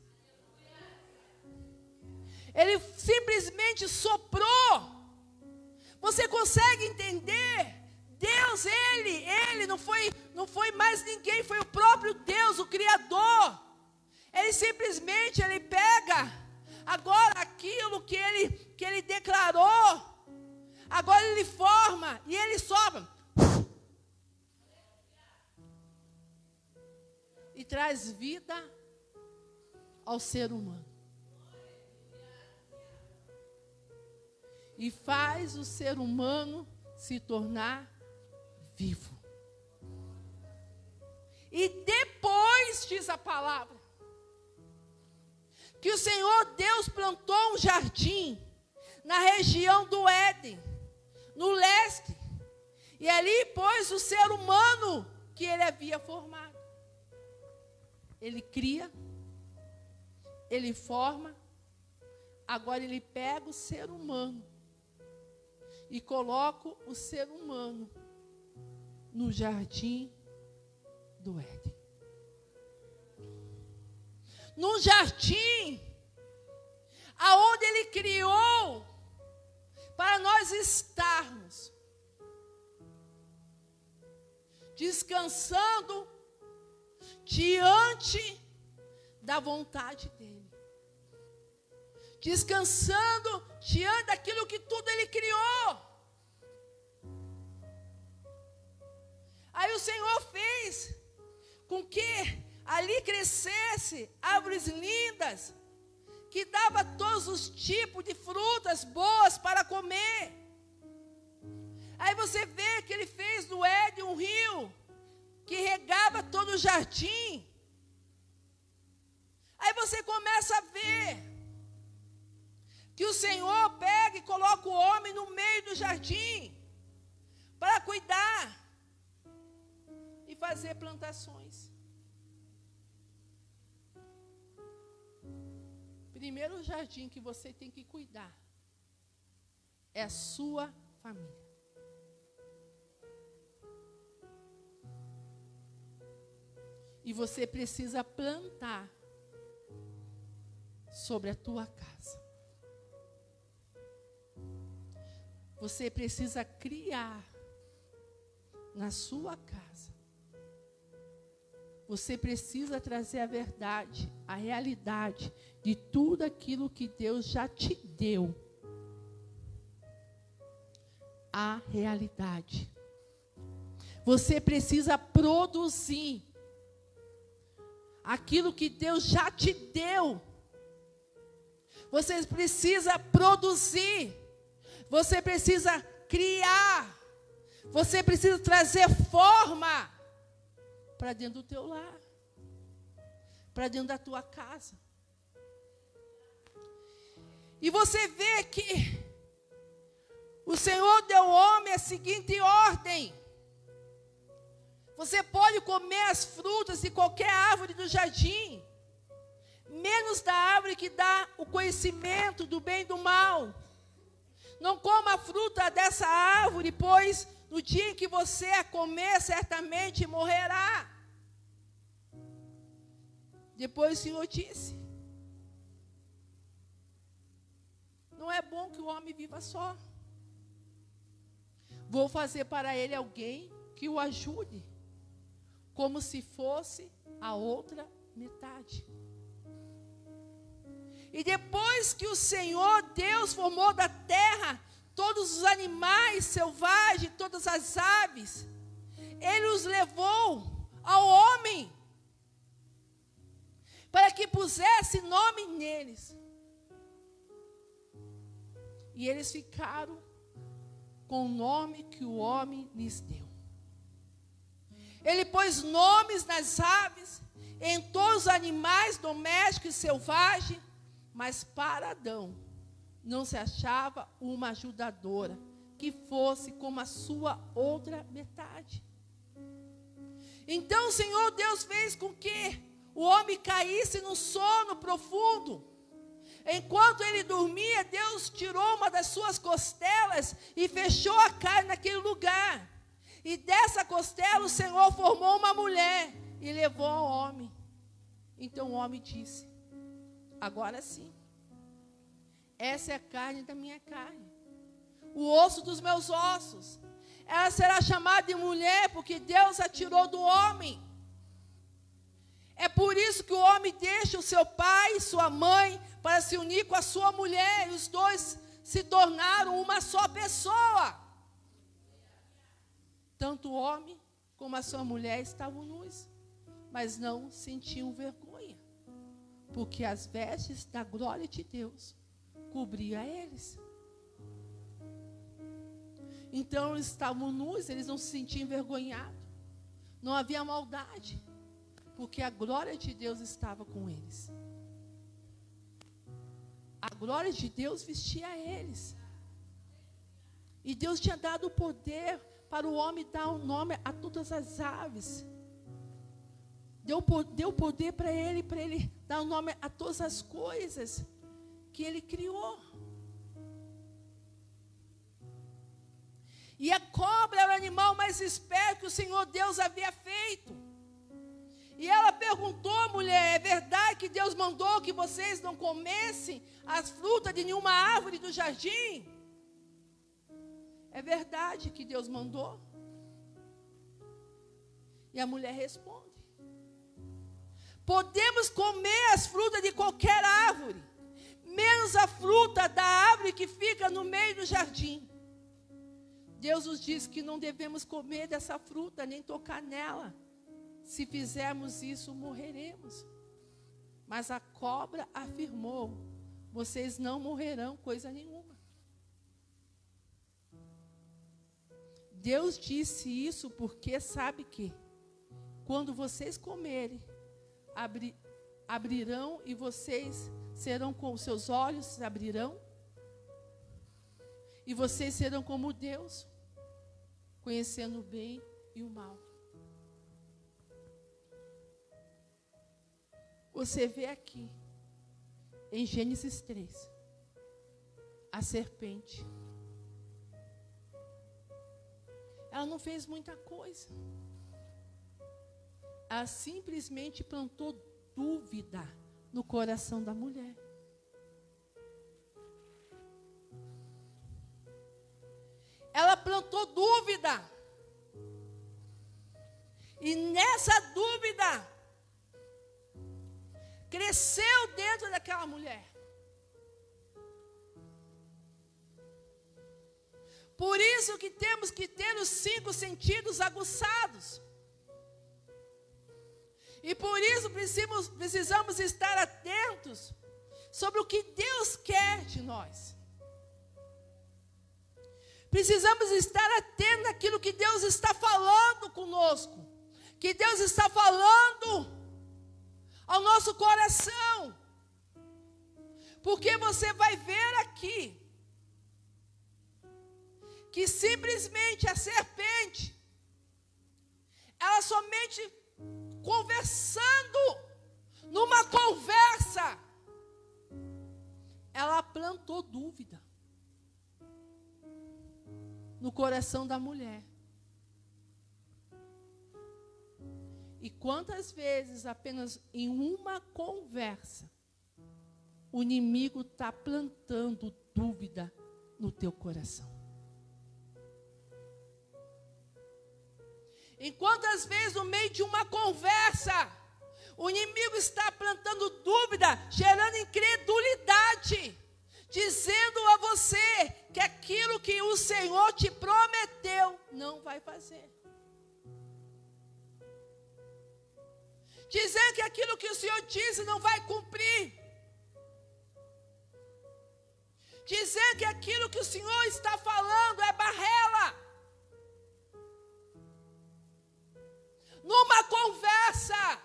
Ele simplesmente soprou. Você consegue entender? Deus, ele não foi mais ninguém, foi o próprio Deus, o Criador. Ele simplesmente, ele pega agora aquilo que ele declarou, agora ele forma e ele sopra. E traz vida ao ser humano. E faz o ser humano se tornar vivo. E depois, diz a palavra, que o Senhor Deus plantou um jardim na região do Éden, no leste. E ali pôs o ser humano que ele havia formado. Ele cria, ele forma, agora ele pega o ser humano e coloca o ser humano no jardim do Éden. No jardim aonde ele criou para nós estarmos descansando diante da vontade dele. Descansando diante daquilo que tudo ele criou. Aí o Senhor fez com que ali crescesse árvores lindas, que dava todos os tipos de frutas boas para comer. Aí você vê que ele fez do Éden um rio, que regava todo o jardim. Aí você começa a ver que o Senhor pega e coloca o homem no meio do jardim para cuidar e fazer plantações. Primeiro jardim que você tem que cuidar é a sua família. E você precisa plantar sobre a tua casa. Você precisa criar na sua casa. Você precisa trazer a verdade, a realidade de tudo aquilo que Deus já te deu. A realidade. Você precisa produzir aquilo que Deus já te deu. Você precisa produzir. Você precisa criar. Você precisa trazer forma para dentro do teu lar, para dentro da tua casa. E você vê que o Senhor deu ao homem a seguinte ordem: você pode comer as frutas de qualquer árvore do jardim, menos da árvore que dá o conhecimento do bem e do mal. Não coma a fruta dessa árvore, pois no dia em que você a comer, certamente morrerá. Depois o Senhor disse: não é bom que o homem viva só. Vou fazer para ele alguém que o ajude, como se fosse a outra metade. E depois que o Senhor Deus formou da terra todos os animais selvagens, todas as aves, Ele os levou ao homem, para que pusesse nome neles. E eles ficaram com o nome que o homem lhes deu. Ele pôs nomes nas aves, em todos os animais domésticos e selvagens, mas para Adão não se achava uma ajudadora que fosse como a sua outra metade. Então o Senhor Deus fez com que o homem caísse num sono profundo. Enquanto ele dormia, Deus tirou uma das suas costelas e fechou a carne naquele lugar. E dessa costela o Senhor formou uma mulher e levou ao homem. Então o homem disse: agora sim, essa é a carne da minha carne, o osso dos meus ossos. Ela será chamada de mulher, porque Deus a tirou do homem. É por isso que o homem deixa o seu pai e sua mãe para se unir com a sua mulher, e os dois se tornaram uma só pessoa. Tanto o homem como a sua mulher estavam nus, mas não sentiam vergonha, porque as vestes da glória de Deus cobriam eles. Então eles estavam nus, eles não se sentiam envergonhados, não havia maldade, porque a glória de Deus estava com eles. A glória de Deus vestia eles. E Deus tinha dado o poder para o homem dar o nome a todas as aves. Deu poder para ele dar o nome a todas as coisas que ele criou. E a cobra era o animal mais esperto que o Senhor Deus havia feito. E ela perguntou, mulher: é verdade que Deus mandou que vocês não comessem as frutas de nenhuma árvore do jardim? É verdade que Deus mandou? E a mulher responde: podemos comer as frutas de qualquer árvore, menos a fruta da árvore que fica no meio do jardim. Deus nos diz que não devemos comer dessa fruta, nem tocar nela. Se fizermos isso, morreremos. Mas a cobra afirmou: vocês não morrerão coisa nenhuma. Deus disse isso porque sabe que quando vocês comerem, abrirão e vocês serão com os seus olhos se abrirão. E vocês serão como Deus, conhecendo o bem e o mal. Você vê aqui, em Gênesis 3, a serpente. Ela não fez muita coisa. Ela simplesmente plantou dúvida no coração da mulher. Ela plantou dúvida. E nessa dúvida, cresceu dentro daquela mulher. Por isso que temos que ter os 5 sentidos aguçados. E por isso precisamos estar atentos sobre o que Deus quer de nós. Precisamos estar atentos àquilo que Deus está falando conosco. Que Deus está falando ao nosso coração. Porque você vai ver aqui que simplesmente a serpente, ela somente conversando, numa conversa, ela plantou dúvida no coração da mulher. E quantas vezes, apenas em uma conversa, o inimigo está plantando dúvida no teu coração? E quantas vezes, no meio de uma conversa, o inimigo está plantando dúvida, gerando incredulidade, dizendo a você que aquilo que o Senhor te prometeu não vai fazer. Dizendo que aquilo que o Senhor disse não vai cumprir. Dizendo que aquilo que o Senhor está falando é barrela. Numa conversa,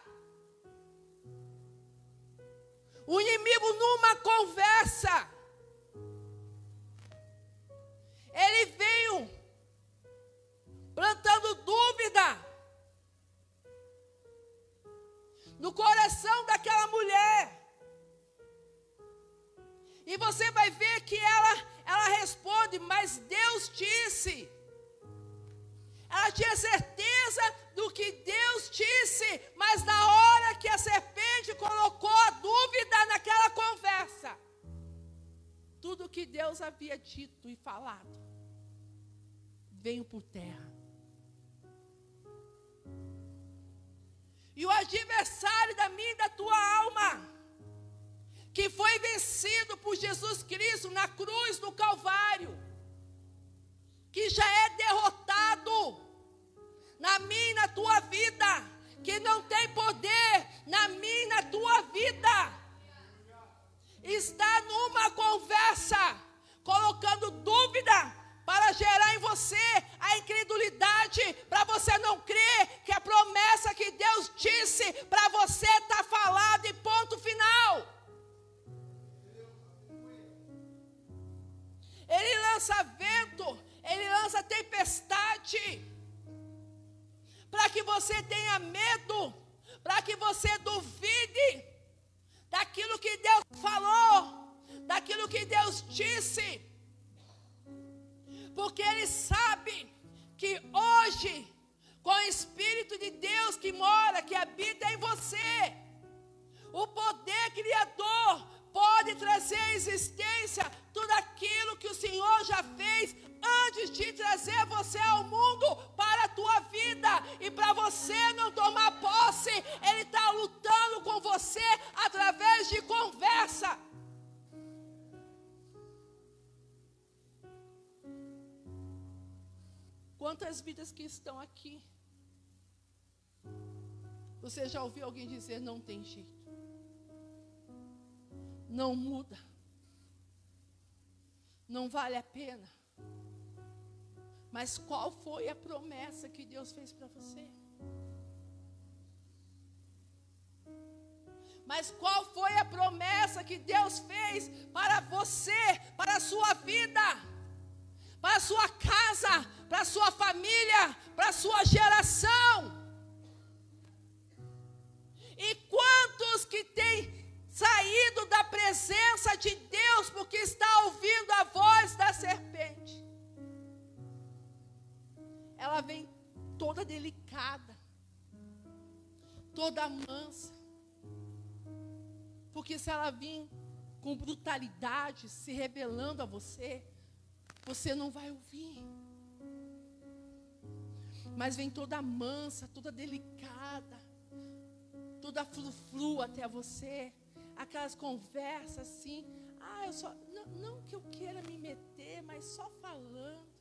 o inimigo numa conversa, ele veio plantando dúvida no coração daquela mulher. E você vai ver que ela responde, mas Deus disse. Ela tinha certeza do que Deus disse, mas na hora que a serpente colocou a dúvida naquela conversa, tudo que Deus havia dito e falado veio por terra. E o adversário da minha e da tua alma, que foi vencido por Jesus Cristo na cruz do Calvário, que já é derrotado na minha e na tua vida, que não tem poder na minha e na tua vida, está numa conversa, colocando dúvida para gerar em você a incredulidade, para você não crer que a promessa que Deus disse para você está falada e ponto final. Ele lança vento, ele lança tempestade, para que você tenha medo, para que você duvide daquilo que Deus falou, daquilo que Deus disse. Porque Ele sabe que hoje, com o Espírito de Deus que mora, que habita em você, o poder criador pode trazer à existência tudo aquilo que o Senhor já fez antes de trazer você ao mundo para a tua vida. E para você não tomar posse, Ele está lutando com você através de conversa. Quantas vidas que estão aqui, você já ouviu alguém dizer não tem jeito, não muda, não vale a pena? Mas qual foi a promessa que Deus fez para você? Mas qual foi a promessa que Deus fez para você, para a sua vida, para a sua casa, para a sua família, para a sua geração? E quantos que têm saído da presença de Deus porque está ouvindo a voz da serpente? Ela vem toda delicada, toda mansa. Porque se ela vir com brutalidade, se rebelando a você, você não vai ouvir. Mas vem toda mansa, toda delicada, toda flu-flu até você. Aquelas conversas assim, eu só, não que eu queira me meter, mas só falando.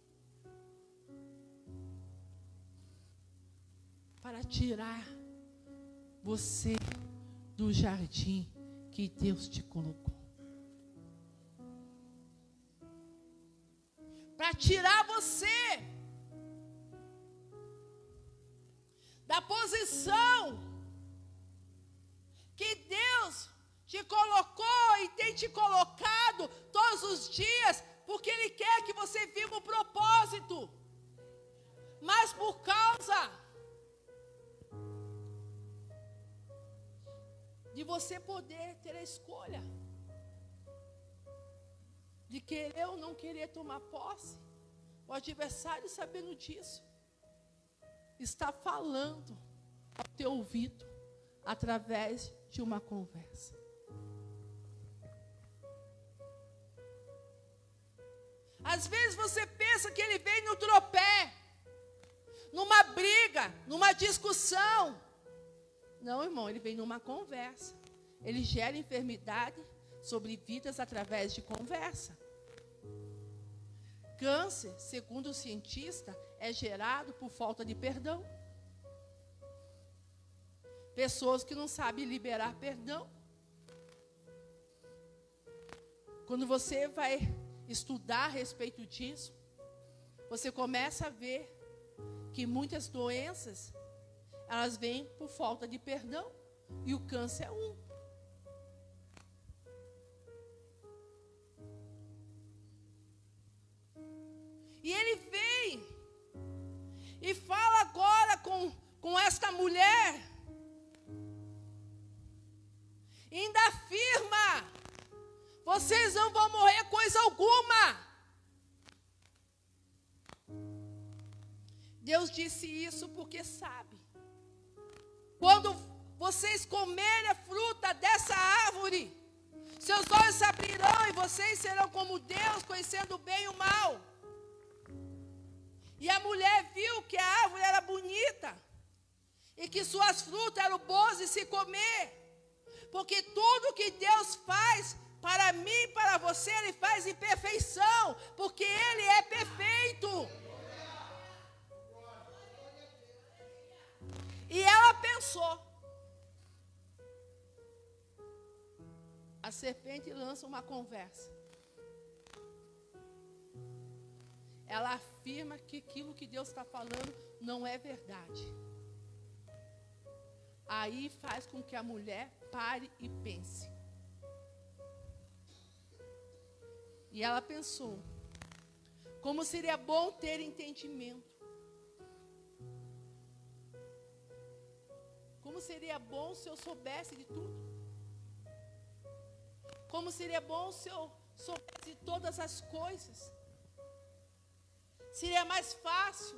Para tirar você do jardim que Deus te colocou. Para tirar você da posição que Deus te colocou e tem te colocado todos os dias, porque Ele quer que você viva o propósito. Mas por causa de você poder ter a escolha de querer ou não querer tomar posse, o adversário, sabendo disso, está falando ao teu ouvido através de uma conversa. Às vezes você pensa que ele vem no tropé, numa briga, numa discussão. Não, irmão, ele vem numa conversa. Ele gera enfermidade sobre vidas através de conversa. Câncer, segundo o cientista, é gerado por falta de perdão. Pessoas que não sabem liberar perdão. Quando você vai estudar a respeito disso, você começa a ver que muitas doenças, elas vêm por falta de perdão. E o câncer é um. E ele vem e fala agora com esta mulher. E ainda afirma: vocês não vão morrer coisa alguma. Deus disse isso porque sabe. Quando vocês comerem a fruta dessa árvore, seus olhos se abrirão e vocês serão como Deus, conhecendo o bem e o mal. E a mulher viu que a árvore era bonita e que suas frutas eram boas de se comer. Porque tudo que Deus faz para mim e para você, Ele faz em perfeição, porque Ele é perfeito. E ela pensou. A serpente lança uma conversa. Ela afirma que aquilo que Deus está falando não é verdade. Aí faz com que a mulher pare e pense. E ela pensou: como seria bom ter entendimento. Como seria bom se eu soubesse de tudo. Como seria bom se eu soubesse de todas as coisas. Seria mais fácil.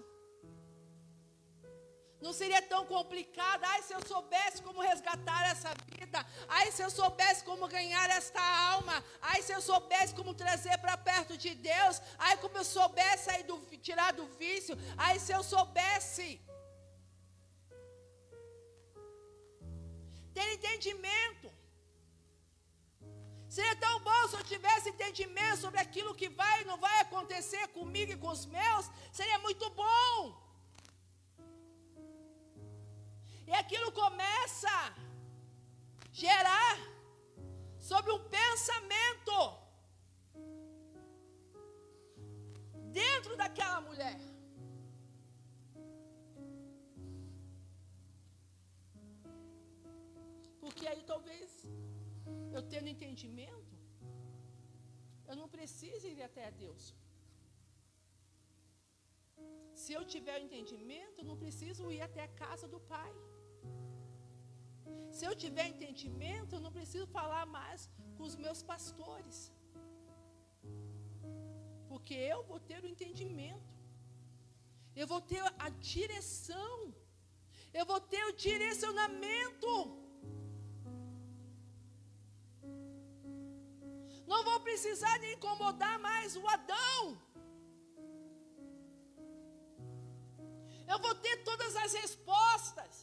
Não seria tão complicado. Ai, se eu soubesse como resgatar essa vida. Ai, se eu soubesse como ganhar esta alma. Ai, se eu soubesse como trazer para perto de Deus. Ai, como eu soubesse tirar do vício. Ai, se eu soubesse ter entendimento. Seria tão bom se eu tivesse entendimento sobre aquilo que vai e não vai acontecer comigo e com os meus. Seria muito bom. E aquilo começa a gerar sobre um pensamento dentro daquela mulher. Porque aí talvez tendo entendimento, eu não preciso ir até a Deus. Se eu tiver o entendimento, eu não preciso ir até a casa do Pai. Se eu tiver entendimento, eu não preciso falar mais com os meus pastores. Porque eu vou ter o entendimento. Eu vou ter a direção. Eu vou ter o direcionamento. Não vou precisar de incomodar mais o Adão. Eu vou ter todas as respostas.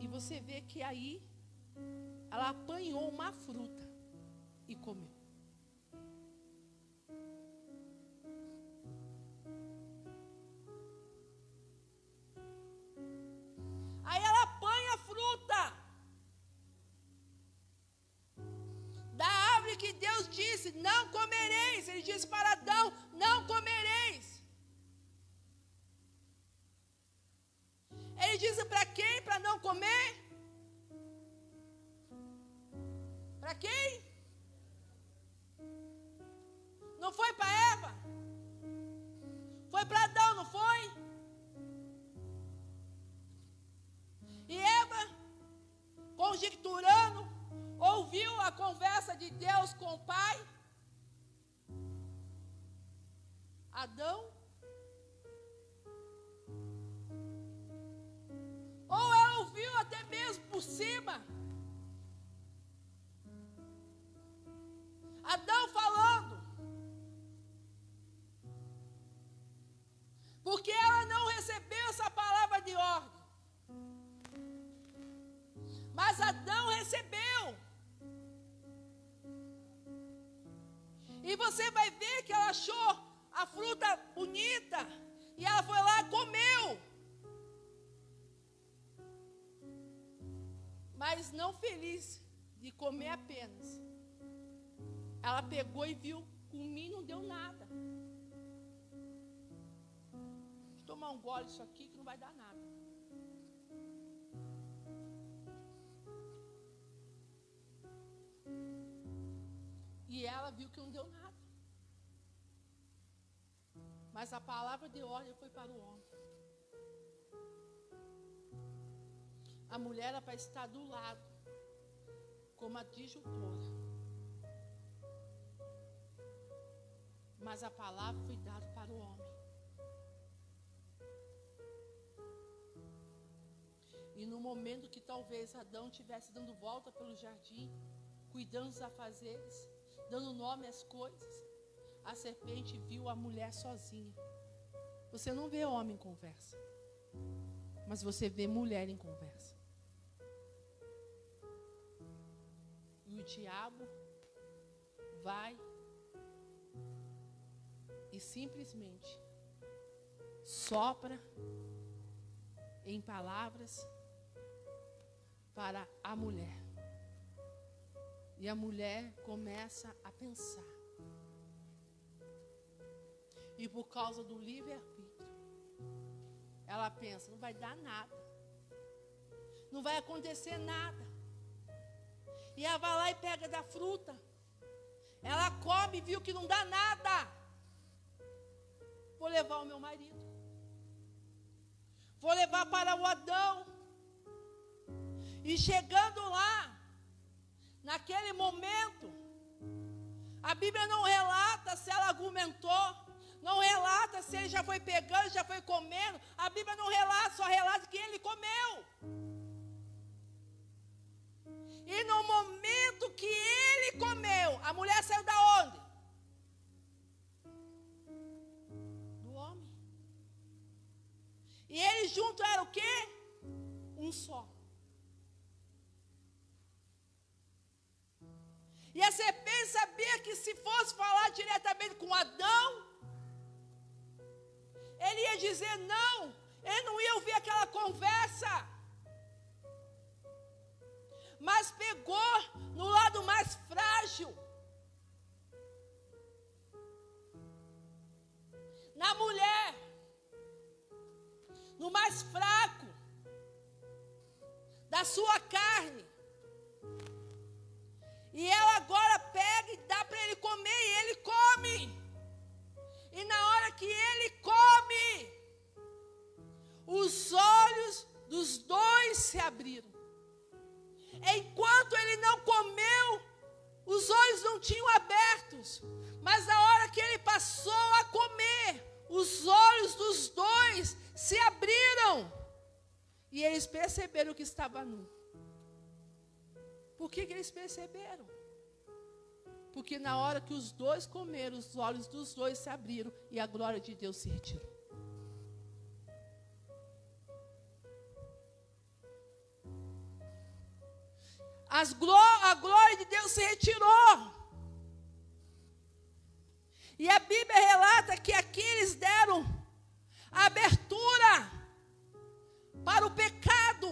E você vê que aí ela apanhou uma fruta e comeu. Aí ela apanha a fruta da árvore que Deus disse, não comereis. Ele disse para Adão, não comereis. Ele disse para quem? Para não comer? Para quem? Não foi para Eva? Foi para Adão, não foi? E Eva, conjecturando, ouviu a conversa de Deus com o pai. Adão. Ou ela ouviu até mesmo por cima. Adão falando. Porque ela não recebeu essa palavra de ordem. Mas Adão recebeu. E você vai ver que ela achou a fruta bonita. E ela foi lá e comeu. Mas não feliz de comer apenas. Ela pegou e viu, comi e não deu nada. Vou tomar um gole isso aqui que não vai dar nada. E ela viu que não deu nada. Mas a palavra de ordem foi para o homem. A mulher era para estar do lado, como a disjuntora. Mas a palavra foi dada para o homem. E no momento que talvez Adão estivesse dando volta pelo jardim, cuidando dos afazeres, dando nome às coisas, a serpente viu a mulher sozinha. Você não vê homem em conversa, mas você vê mulher em conversa. E o diabo vai e simplesmente sopra em palavras para a mulher. E a mulher começa a pensar. E por causa do livre-arbítrio, ela pensa, não vai dar nada. Não vai acontecer nada. E ela vai lá e pega da fruta. Ela come e viu que não dá nada. Vou levar o meu marido. Vou levar para o Adão. E chegando lá, naquele momento, a Bíblia não relata se ela argumentou, não relata se ele já foi pegando, já foi comendo. A Bíblia não relata, só relata que ele comeu. E no momento que ele comeu, a mulher saiu da onde? Do homem. E eles juntos eram o quê? Um só. E a serpente sabia que se fosse falar diretamente com Adão, ele ia dizer não, ele não ia ouvir aquela conversa. Mas pegou no lado mais frágil, na mulher, no mais fraco da sua carne. E ela agora pega e dá para ele comer, e ele come. E na hora que ele come, os olhos dos dois se abriram. Enquanto ele não comeu, os olhos não tinham abertos. Mas na hora que ele passou a comer, os olhos dos dois se abriram. E eles perceberam que estava nu. Por que eles perceberam? Porque na hora que os dois comeram, os olhos dos dois se abriram e a glória de Deus se retirou. A glória de Deus se retirou. E a Bíblia relata que aqui eles deram abertura para o pecado,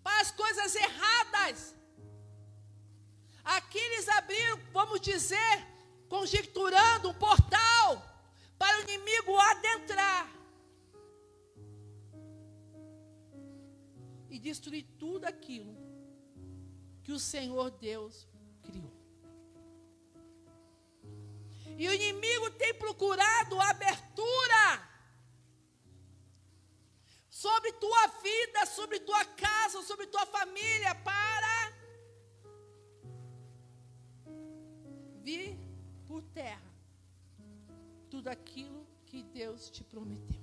para as coisas erradas. Aqui eles abriram, vamos dizer, conjecturando um portal para o inimigo adentrar e destruir tudo aquilo que o Senhor Deus criou. E o inimigo tem procurado abertura sobre tua vida, sobre tua casa, sobre tua família, para vir por terra tudo aquilo que Deus te prometeu.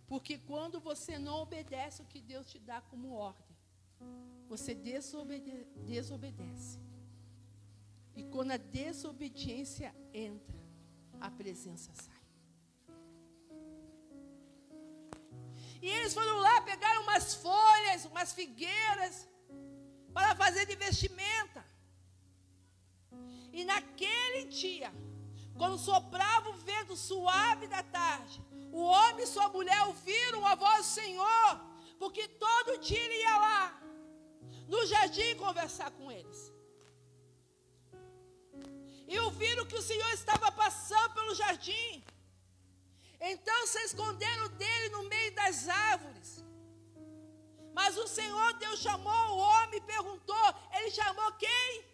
Porque quando você não obedece o que Deus te dá como ordem, você desobedece. E quando a desobediência entra, a presença sai. E eles foram lá, pegaram umas folhas, umas figueiras, para fazer de vestimenta. E naquele dia, quando soprava o vento suave da tarde, o homem e sua mulher ouviram a voz do Senhor, porque todo dia ele ia lá, no jardim, conversar com eles. E ouviram que o Senhor estava passando pelo jardim. Então se esconderam dele no meio das árvores. Mas o Senhor Deus chamou o homem e perguntou. Ele chamou quem?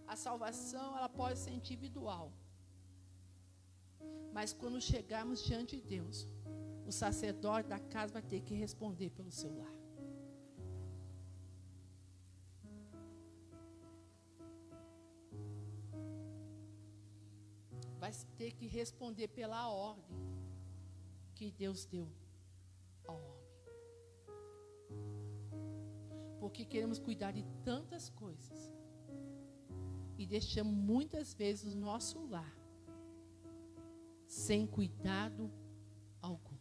A salvação, ela pode ser individual. Mas quando chegarmos diante de Deus, o sacerdote da casa vai ter que responder pelo seu lar. Vai ter que responder pela ordem que Deus deu ao homem. Porque queremos cuidar de tantas coisas e deixamos muitas vezes o nosso lar sem cuidado algum.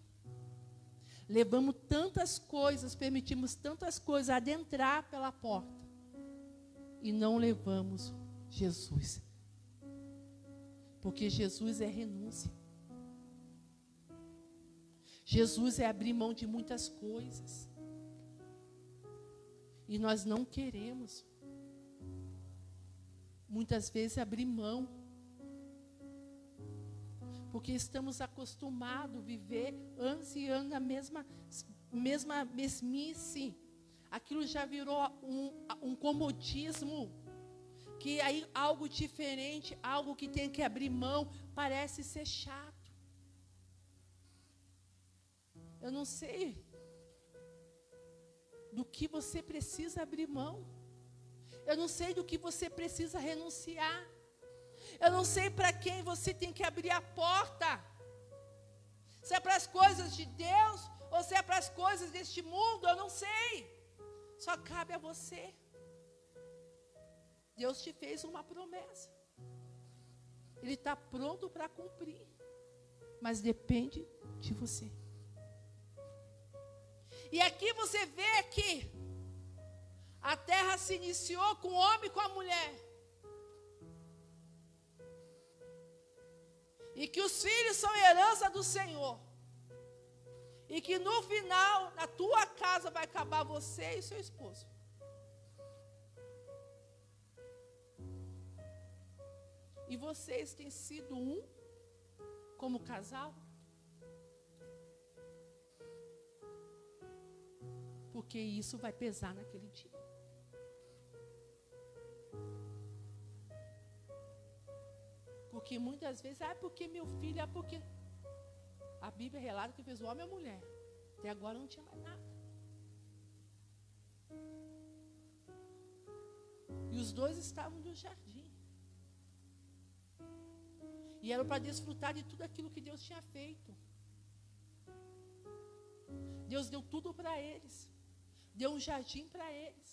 Levamos tantas coisas, permitimos tantas coisas adentrar pela porta e não levamos Jesus. Porque Jesus é renúncia. Jesus é abrir mão de muitas coisas. E nós não queremos, muitas vezes, abrir mão. Porque estamos acostumados a viver anos e anos na mesma mesmice. Aquilo já virou um comodismo. Que aí algo diferente, algo que tem que abrir mão, parece ser chato. Eu não sei do que você precisa abrir mão. Eu não sei do que você precisa renunciar. Eu não sei para quem você tem que abrir a porta. Se é para as coisas de Deus ou se é para as coisas deste mundo, eu não sei. Só cabe a você. Deus te fez uma promessa. Ele está pronto para cumprir. Mas depende de você. E aqui você vê que a terra se iniciou com o homem e com a mulher. E que os filhos são herança do Senhor. E que no final, na tua casa vai acabar você e seu esposo. E vocês têm sido um como casal? Porque isso vai pesar naquele dia. Porque muitas vezes, porque meu filho, porque... A Bíblia relata que fez o homem e a mulher. Até agora não tinha mais nada. E os dois estavam no jardim. E eram para desfrutar de tudo aquilo que Deus tinha feito. Deus deu tudo para eles. Deu um jardim para eles.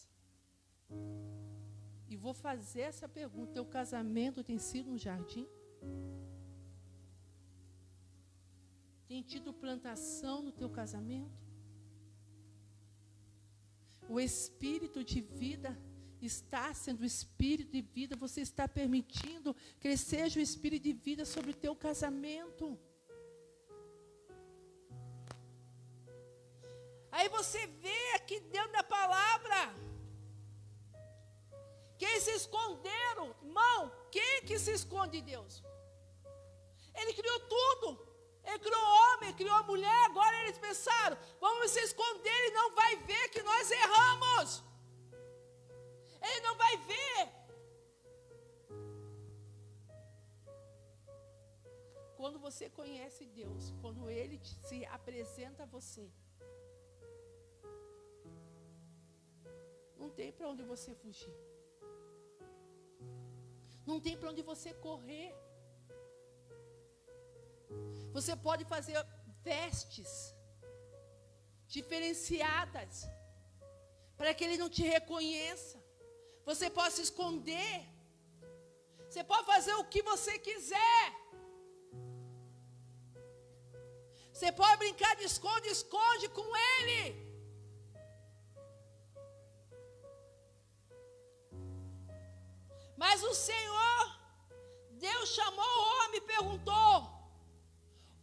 E vou fazer essa pergunta: teu casamento tem sido um jardim? Tem tido plantação no teu casamento? O espírito de vida está sendo o espírito de vida. Você está permitindo que seja o espírito de vida sobre o teu casamento? Aí você vê aqui dentro da palavra que eles se esconderam. Irmão, quem que se esconde de Deus? Ele criou tudo. Ele criou o homem, criou a mulher. Agora eles pensaram: vamos se esconder, ele não vai ver que nós erramos. Ele não vai ver. Quando você conhece Deus, quando Ele se apresenta a você, não tem para onde você fugir. Não tem para onde você correr. Você pode fazer vestes diferenciadas para que Ele não te reconheça. Você pode se esconder. Você pode fazer o que você quiser. Você pode brincar de esconde-esconde com Ele. Mas o Senhor, Deus chamou o homem e perguntou: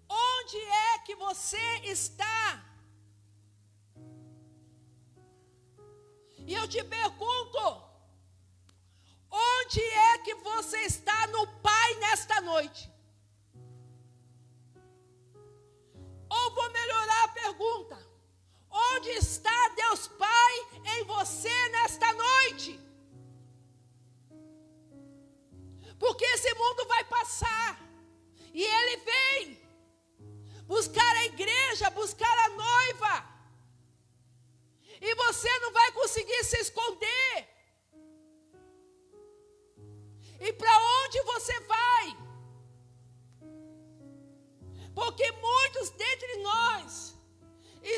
onde é que você está? E eu te pergunto: onde é que você está no Pai nesta noite? Ou vou melhorar a pergunta: onde está Deus Pai em você nesta noite? Porque esse mundo vai passar, e Ele vem buscar a igreja, buscar a noiva, e você não vai conseguir se esconder. E para onde você vai? Porque muitos dentre nós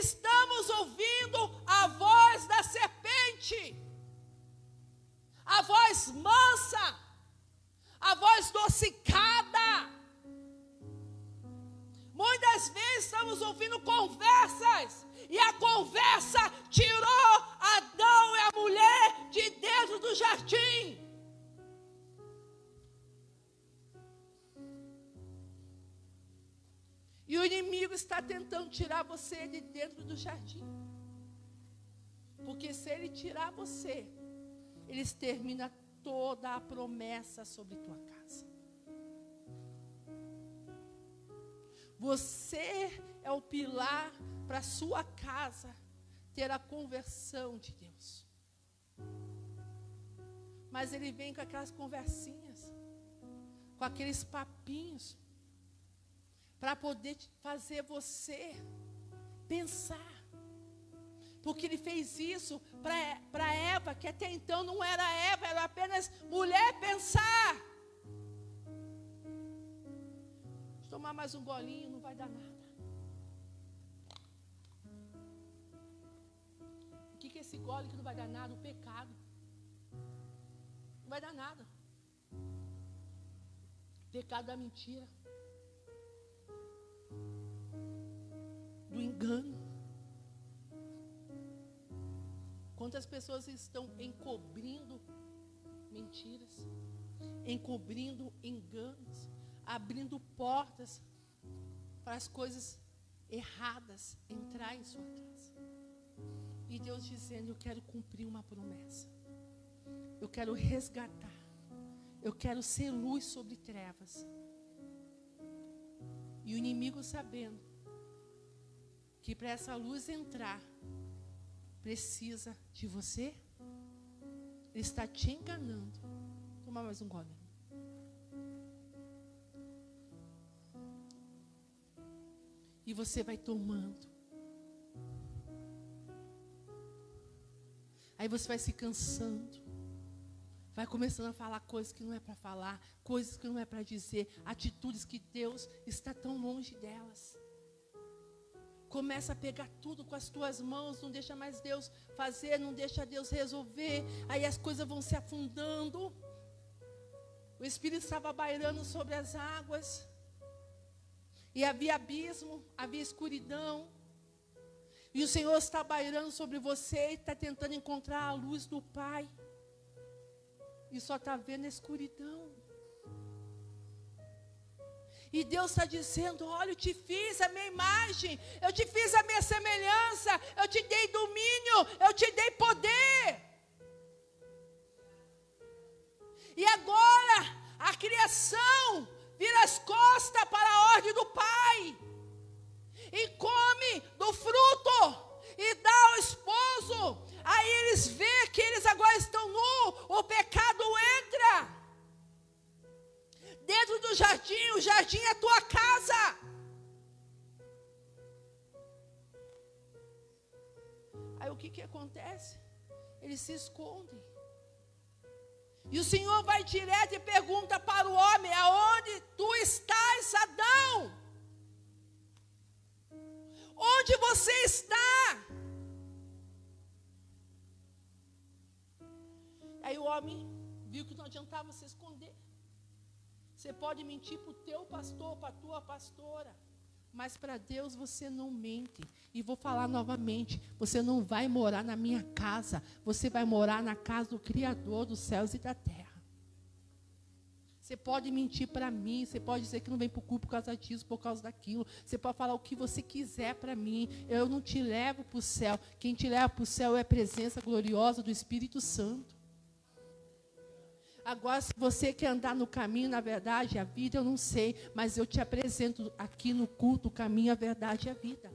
estamos ouvindo a voz da serpente, a voz mansa, a voz adocicada. Muitas vezes estamos ouvindo conversas, e a conversa tirou Adão e a mulher de dentro do jardim. E o inimigo está tentando tirar você de dentro do jardim. Porque se ele tirar você, ele extermina toda a promessa sobre tua casa. Você é o pilar para a sua casa ter a conversão de Deus. Mas ele vem com aquelas conversinhas, com aqueles papinhos, para poder fazer você pensar. Porque ele fez isso para Eva, que até então não era Eva, era apenas mulher, pensar. Vou tomar mais um golinho, não vai dar nada. O que é esse gole que não vai dar nada? O pecado. Não vai dar nada. O pecado da mentira, do engano. Quantas pessoas estão encobrindo mentiras, encobrindo enganos, abrindo portas para as coisas erradas entrar em sua casa. E Deus dizendo: eu quero cumprir uma promessa, eu quero resgatar, eu quero ser luz sobre trevas. E o inimigo sabendo que para essa luz entrar, precisa de você, ele está te enganando. Toma mais um gole. E você vai tomando. Aí você vai se cansando. Vai começando a falar coisas que não é para falar, coisas que não é para dizer, atitudes que Deus está tão longe delas. Começa a pegar tudo com as tuas mãos, não deixa mais Deus fazer, não deixa Deus resolver. Aí as coisas vão se afundando. O Espírito estava bairando sobre as águas. E havia abismo, havia escuridão. E o Senhor está bairando sobre você e está tentando encontrar a luz do Pai. E só está vendo a escuridão. E Deus está dizendo, olha, eu te fiz a minha imagem, eu te fiz a minha semelhança, eu te dei domínio, eu te dei poder. E agora, a criação vira as costas para a ordem do Pai. E come do fruto, e dá ao esposo. Aí eles veem que eles agora estão nus, o pecado entra. Dentro do jardim, o jardim é a tua casa. Aí o que acontece? Eles se escondem. E o Senhor vai direto e pergunta para o homem, aonde tu estás, Adão? Onde você está? Aí o homem viu que não adiantava se esconder. Você pode mentir para o teu pastor, para a tua pastora, mas para Deus você não mente. E vou falar novamente, você não vai morar na minha casa, você vai morar na casa do Criador dos céus e da terra. Você pode mentir para mim, você pode dizer que não vem para o culto por causa disso, por causa daquilo. Você pode falar o que você quiser para mim, eu não te levo para o céu. Quem te leva para o céu é a presença gloriosa do Espírito Santo. Agora, se você quer andar no caminho, na verdade, a vida, eu não sei. Mas eu te apresento aqui no culto o caminho, a verdade e a vida.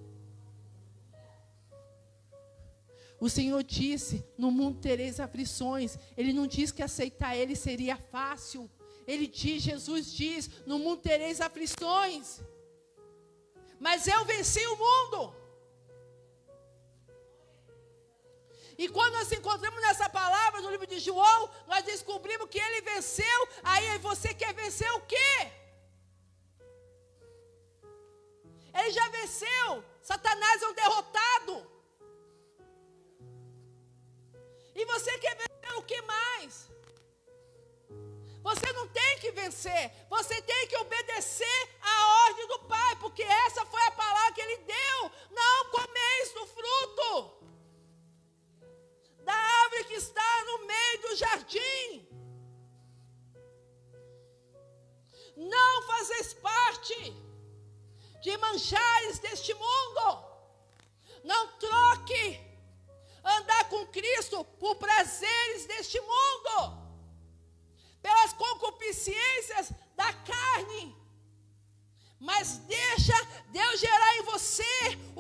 O Senhor disse, no mundo tereis aflições. Ele não diz que aceitar Ele seria fácil. Ele diz, Jesus diz, no mundo tereis aflições. Mas eu venci o mundo. E quando nós encontramos nessa palavra no livro de João, nós descobrimos que ele venceu. Aí você quer vencer o quê? Ele já venceu. Satanás é um derrotado. E você quer vencer o que mais? Você não tem que vencer. Você tem que obedecer à ordem do Pai. Porque essa foi a palavra que Ele deu. Não comeis do fruto da árvore que está no meio do jardim. Não fazeis parte de manjares deste mundo. Não troque andar com Cristo por prazeres deste mundo, pelas concupiscências da carne. Mas deixa Deus gerar em você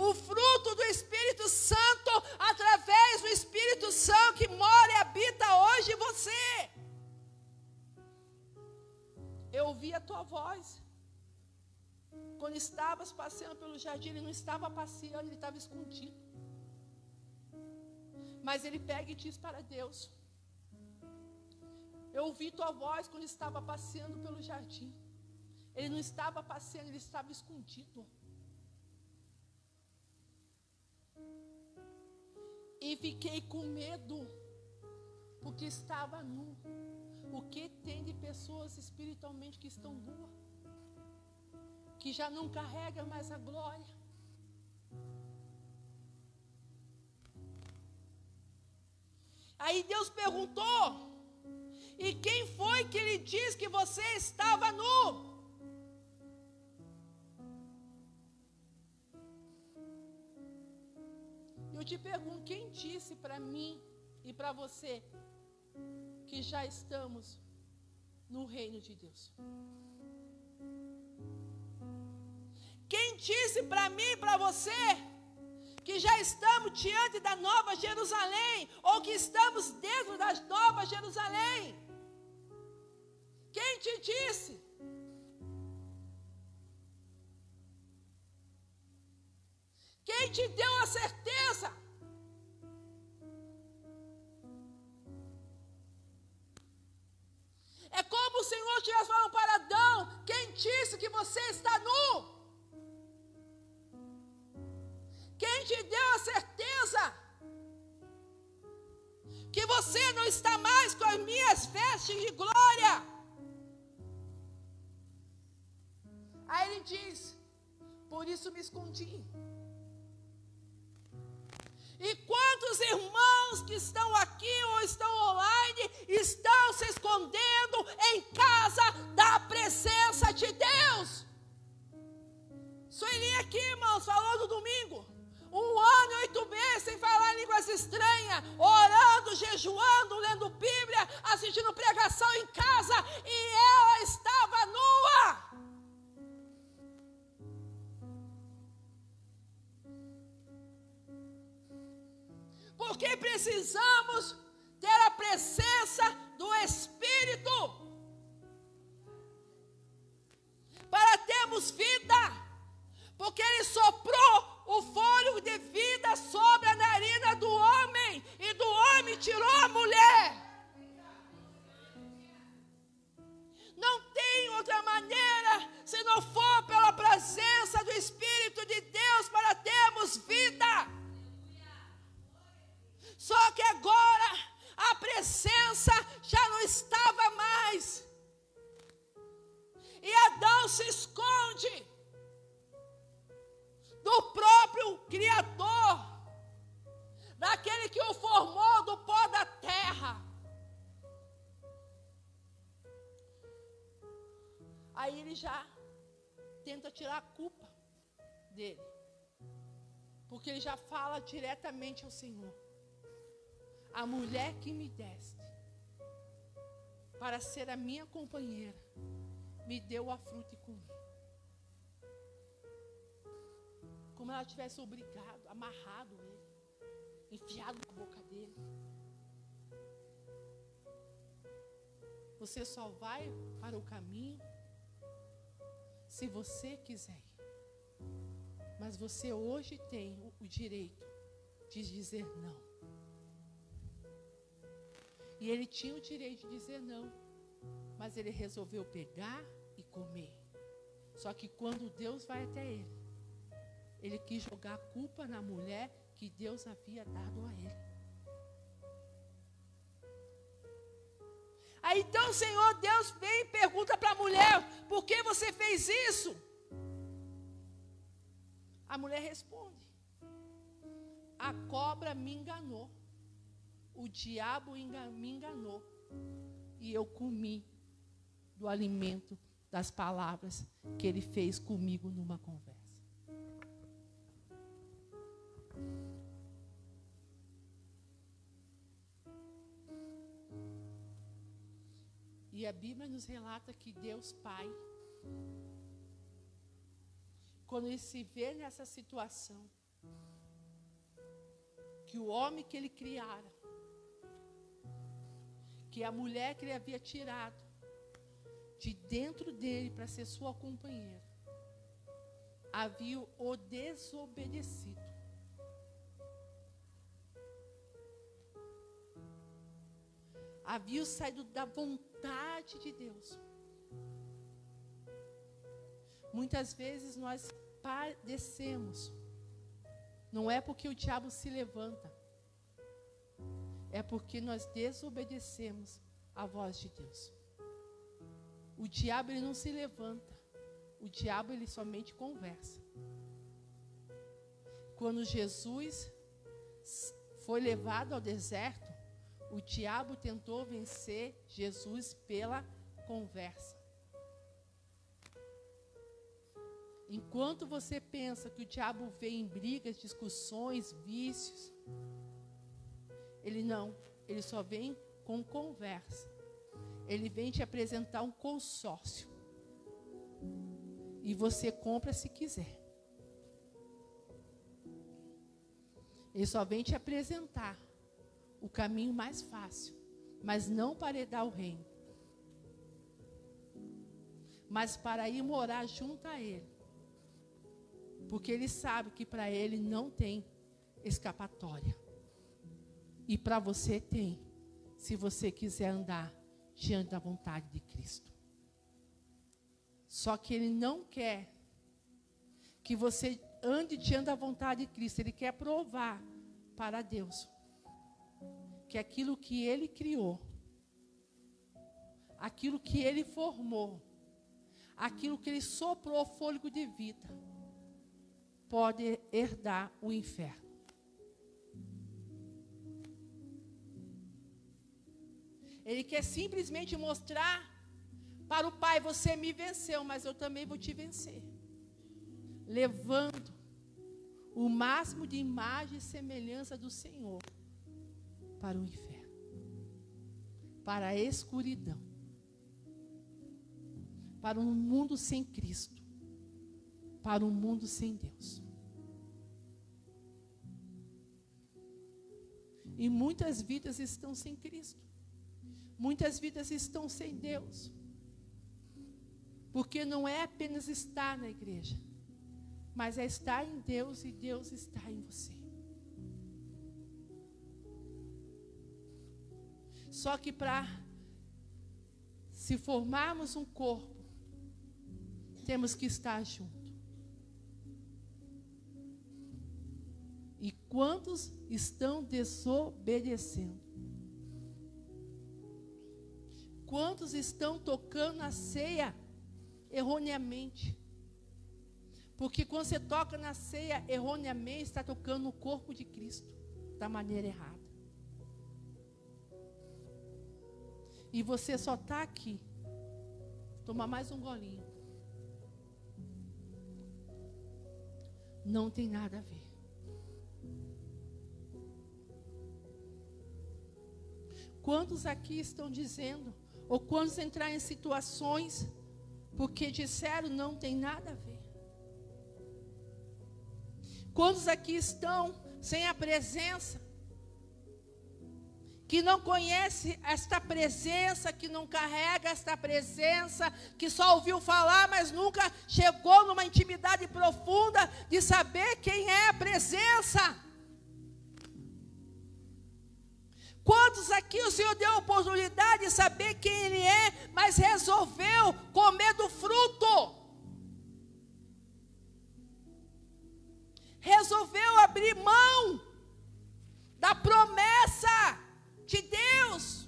o fruto do Espírito Santo, através do Espírito Santo que mora e habita hoje em você. Eu ouvi a tua voz. Quando estavas passeando pelo jardim, ele não estava passeando, ele estava escondido. Mas ele pega e diz para Deus, eu ouvi tua voz quando estava passeando pelo jardim. Ele não estava passeando, ele estava escondido. E fiquei com medo, porque estava nu. O que tem de pessoas espiritualmente que estão nuas, que já não carregam mais a glória? Aí Deus perguntou, e quem foi que lhe disse que você estava nu? Eu te pergunto, quem disse para mim e para você que já estamos no reino de Deus. Quem disse para mim e para você que já estamos diante da Nova Jerusalém, ou que estamos dentro da Nova Jerusalém? Quem te disse? Quem te deu a certeza? É como o Senhor estivesse falando para Adão: quem disse que você está nu? Quem te deu a certeza que você não está mais com as minhas vestes de glória? Aí ele diz: por isso me escondi. E quantos irmãos que estão aqui ou estão online estão se escondendo em casa da presença de Deus? Sueli aqui, irmãos, falou no domingo. 1 ano e 8 meses sem falar em línguas estranhas, orando, jejuando, lendo Bíblia, assistindo pregação em casa, e ela estava nua. Porque precisamos ter a presença do Espírito para termos vida, porque Ele soprou o fôlego de vida sobre a narina do homem, e do homem tirou a mulher. Não tem outra maneira, se não for pela presença do Espírito de Deus, para termos vida. Só que agora a presença já não estava mais. E Adão se esconde do próprio Criador, daquele que o formou do pó da terra. Aí ele já tenta tirar a culpa dele, porque ele já fala diretamente ao Senhor: a mulher que me deste para ser a minha companheira me deu a fruta e comi. Como ela tivesse obrigado, amarrado ele, enfiado na boca dele. Você só vai para o caminho se você quiser ir. Mas você hoje tem o direito de dizer não. E ele tinha o direito de dizer não, mas ele resolveu pegar e comer. Só que quando Deus vai até ele quis jogar a culpa na mulher que Deus havia dado a ele. Aí então o Senhor Deus vem e pergunta para a mulher: por que você fez isso? A mulher responde: a cobra me enganou, o diabo me enganou, e eu comi do alimento das palavras que ele fez comigo numa conversa. E a Bíblia nos relata que Deus Pai, quando ele se vê nessa situação, que o homem que ele criara, que a mulher que ele havia tirado de dentro dele para ser sua companheira, havia o desobedecido. Havia saído da vontade de Deus. Muitas vezes nós padecemos, não é porque o diabo se levanta, é porque nós desobedecemos a voz de Deus. O diabo ele não se levanta, o diabo ele somente conversa. Quando Jesus foi levado ao deserto, o diabo tentou vencer Jesus pela conversa. Enquanto você pensa que o diabo vem em brigas, discussões, vícios, ele não, ele só vem com conversa. Ele vem te apresentar um consórcio. E você compra se quiser. Ele só vem te apresentar o caminho mais fácil, mas não para herdar o reino, mas para ir morar junto a Ele. Porque Ele sabe que para Ele não tem escapatória. E para você tem, se você quiser andar diante da vontade de Cristo. Só que Ele não quer que você ande diante da vontade de Cristo. Ele quer provar para Deus que aquilo que Ele criou, aquilo que Ele formou, aquilo que Ele soprou fôlego de vida, pode herdar o inferno. Ele quer simplesmente mostrar para o Pai: você me venceu, mas eu também vou te vencer. Levando o máximo de imagem e semelhança do Senhor para o inferno, para a escuridão, para um mundo sem Cristo, para um mundo sem Deus. E muitas vidas estão sem Cristo. Muitas vidas estão sem Deus. Porque não é apenas estar na igreja, mas é estar em Deus e Deus está em você. Só que para se formarmos um corpo, temos que estar juntos. E quantos estão desobedecendo? Quantos estão tocando a ceia erroneamente? Porque quando você toca na ceia erroneamente, está tocando no corpo de Cristo da maneira errada. E você só está aqui. Toma mais um golinho. Não tem nada a ver. Quantos aqui estão dizendo, ou quantos entraram em situações, porque disseram não tem nada a ver? Quantos aqui estão sem a presença, que não conhece esta presença, que não carrega esta presença, que só ouviu falar, mas nunca chegou numa intimidade profunda de saber quem é a presença? Quantos aqui o Senhor deu a oportunidade de saber quem Ele é, mas resolveu comer do fruto? Resolveu abrir mão da promessa de Deus.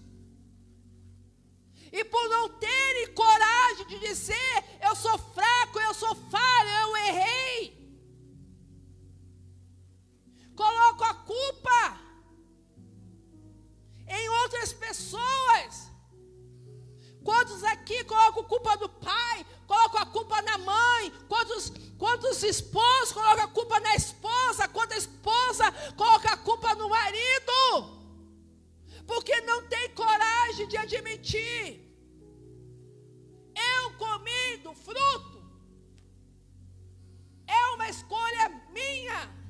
E por não terem coragem de dizer: eu sou fraco, eu sou falho, eu errei, coloco a culpa em outras pessoas. Quantos aqui colocam a culpa do pai, colocam a culpa na mãe? Quantos esposos colocam a culpa na esposa? Quanta esposa coloca a culpa no marido? Porque não tem coragem de admitir: eu comi do fruto, é uma escolha minha.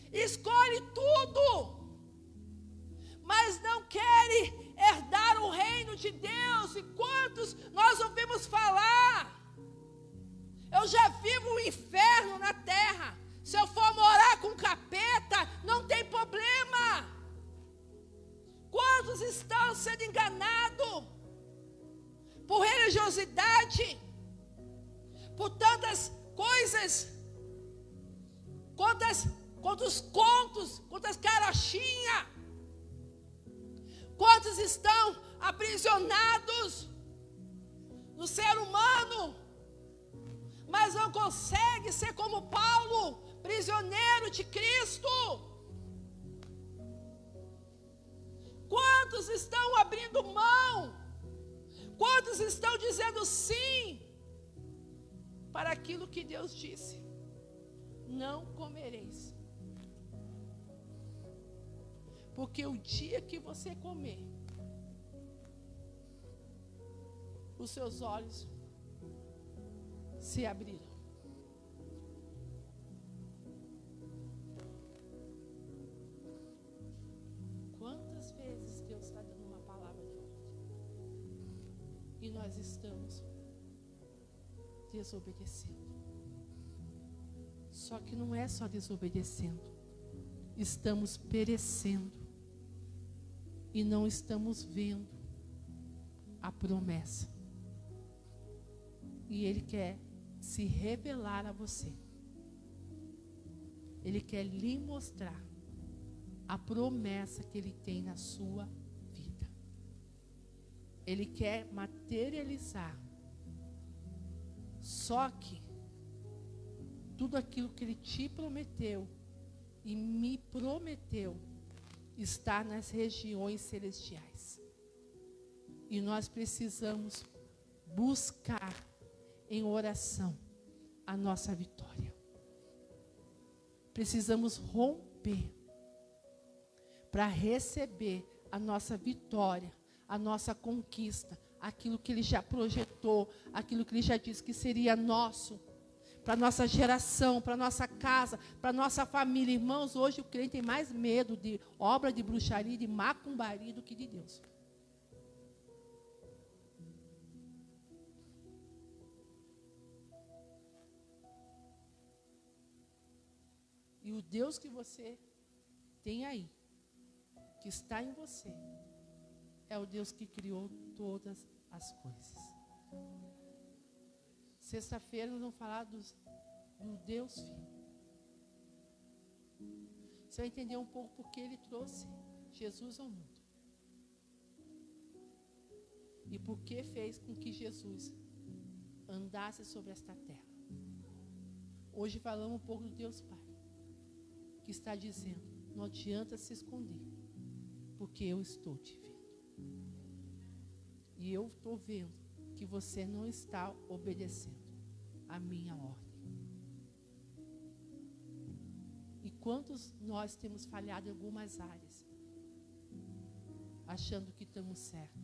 Escolhe tudo, mas não querem herdar o reino de Deus. E quantos nós ouvimos falar: eu já vivo o inferno na terra, se eu for morar com capeta, não tem problema. Quantos estão sendo enganados por religiosidade, por tantas coisas, quantos contos, quantas carochinhas? Quantos estão aprisionados no ser humano, mas não conseguem ser como Paulo, prisioneiro de Cristo? Quantos estão abrindo mão? Quantos estão dizendo sim para aquilo que Deus disse: não comereis? Porque o dia que você comer, os seus olhos se abriram. Quantas vezes Deus está dando uma palavra de ordem e nós estamos desobedecendo? Só que não é só desobedecendo, estamos perecendo e não estamos vendo a promessa. E Ele quer se revelar a você. Ele quer lhe mostrar a promessa que Ele tem na sua vida. Ele quer materializar. Só que tudo aquilo que Ele te prometeu e me prometeu está nas regiões celestiais. E nós precisamos buscar em oração a nossa vitória. Precisamos romper para receber a nossa vitória, a nossa conquista, aquilo que Ele já projetou, aquilo que Ele já disse que seria nosso, para a nossa geração, para a nossa casa, para a nossa família. Irmãos, hoje o crente tem mais medo de obra de bruxaria, de macumbaria do que de Deus. E o Deus que você tem aí, que está em você, é o Deus que criou todas as coisas. Sexta-feira nós vamos falar do Deus Filho. Você vai entender um pouco porque Ele trouxe Jesus ao mundo. E porque fez com que Jesus andasse sobre esta terra. Hoje falamos um pouco do Deus Pai, que está dizendo, não adianta se esconder, porque eu estou te vendo. E eu estou vendo que você não está obedecendo a minha ordem. E quantos nós temos falhado em algumas áreas, achando que estamos certos?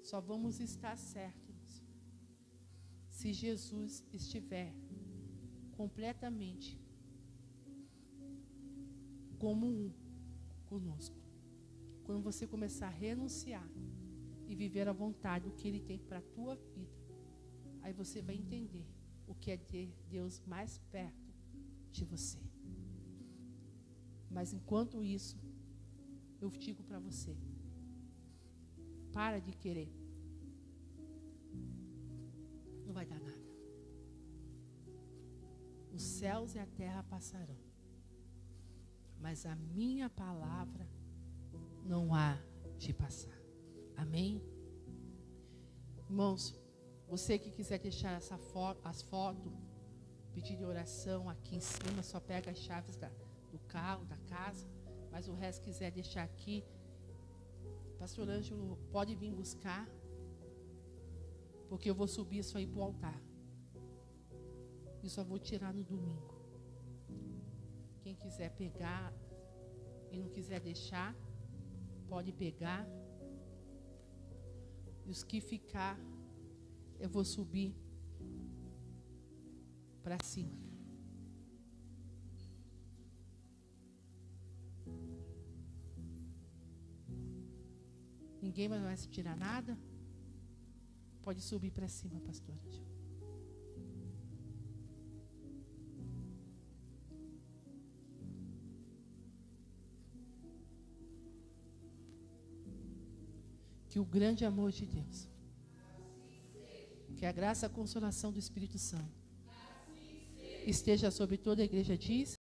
Só vamos estar certos se Jesus estiver completamente como um conosco. Quando você começar a renunciar e viver a vontade, o que Ele tem para a tua vida, aí você vai entender o que é ter Deus mais perto de você. Mas enquanto isso, eu digo para você, para de querer. Não vai dar nada. Os céus e a terra passarão, mas a minha palavra não há de passar. Amém? Irmãos, você que quiser deixar as fotos, pedir de oração aqui em cima, só pega as chaves do carro, da casa, mas o resto quiser deixar aqui, Pastor Ângelo pode vir buscar, porque eu vou subir isso aí para o altar. E só vou tirar no domingo. Quem quiser pegar e não quiser deixar, pode pegar. E os que ficar, eu vou subir para cima. Ninguém vai se tirar nada? Pode subir para cima, pastor. Que o grande amor de Deus, que a graça e a consolação do Espírito Santo esteja sobre toda a igreja, diz.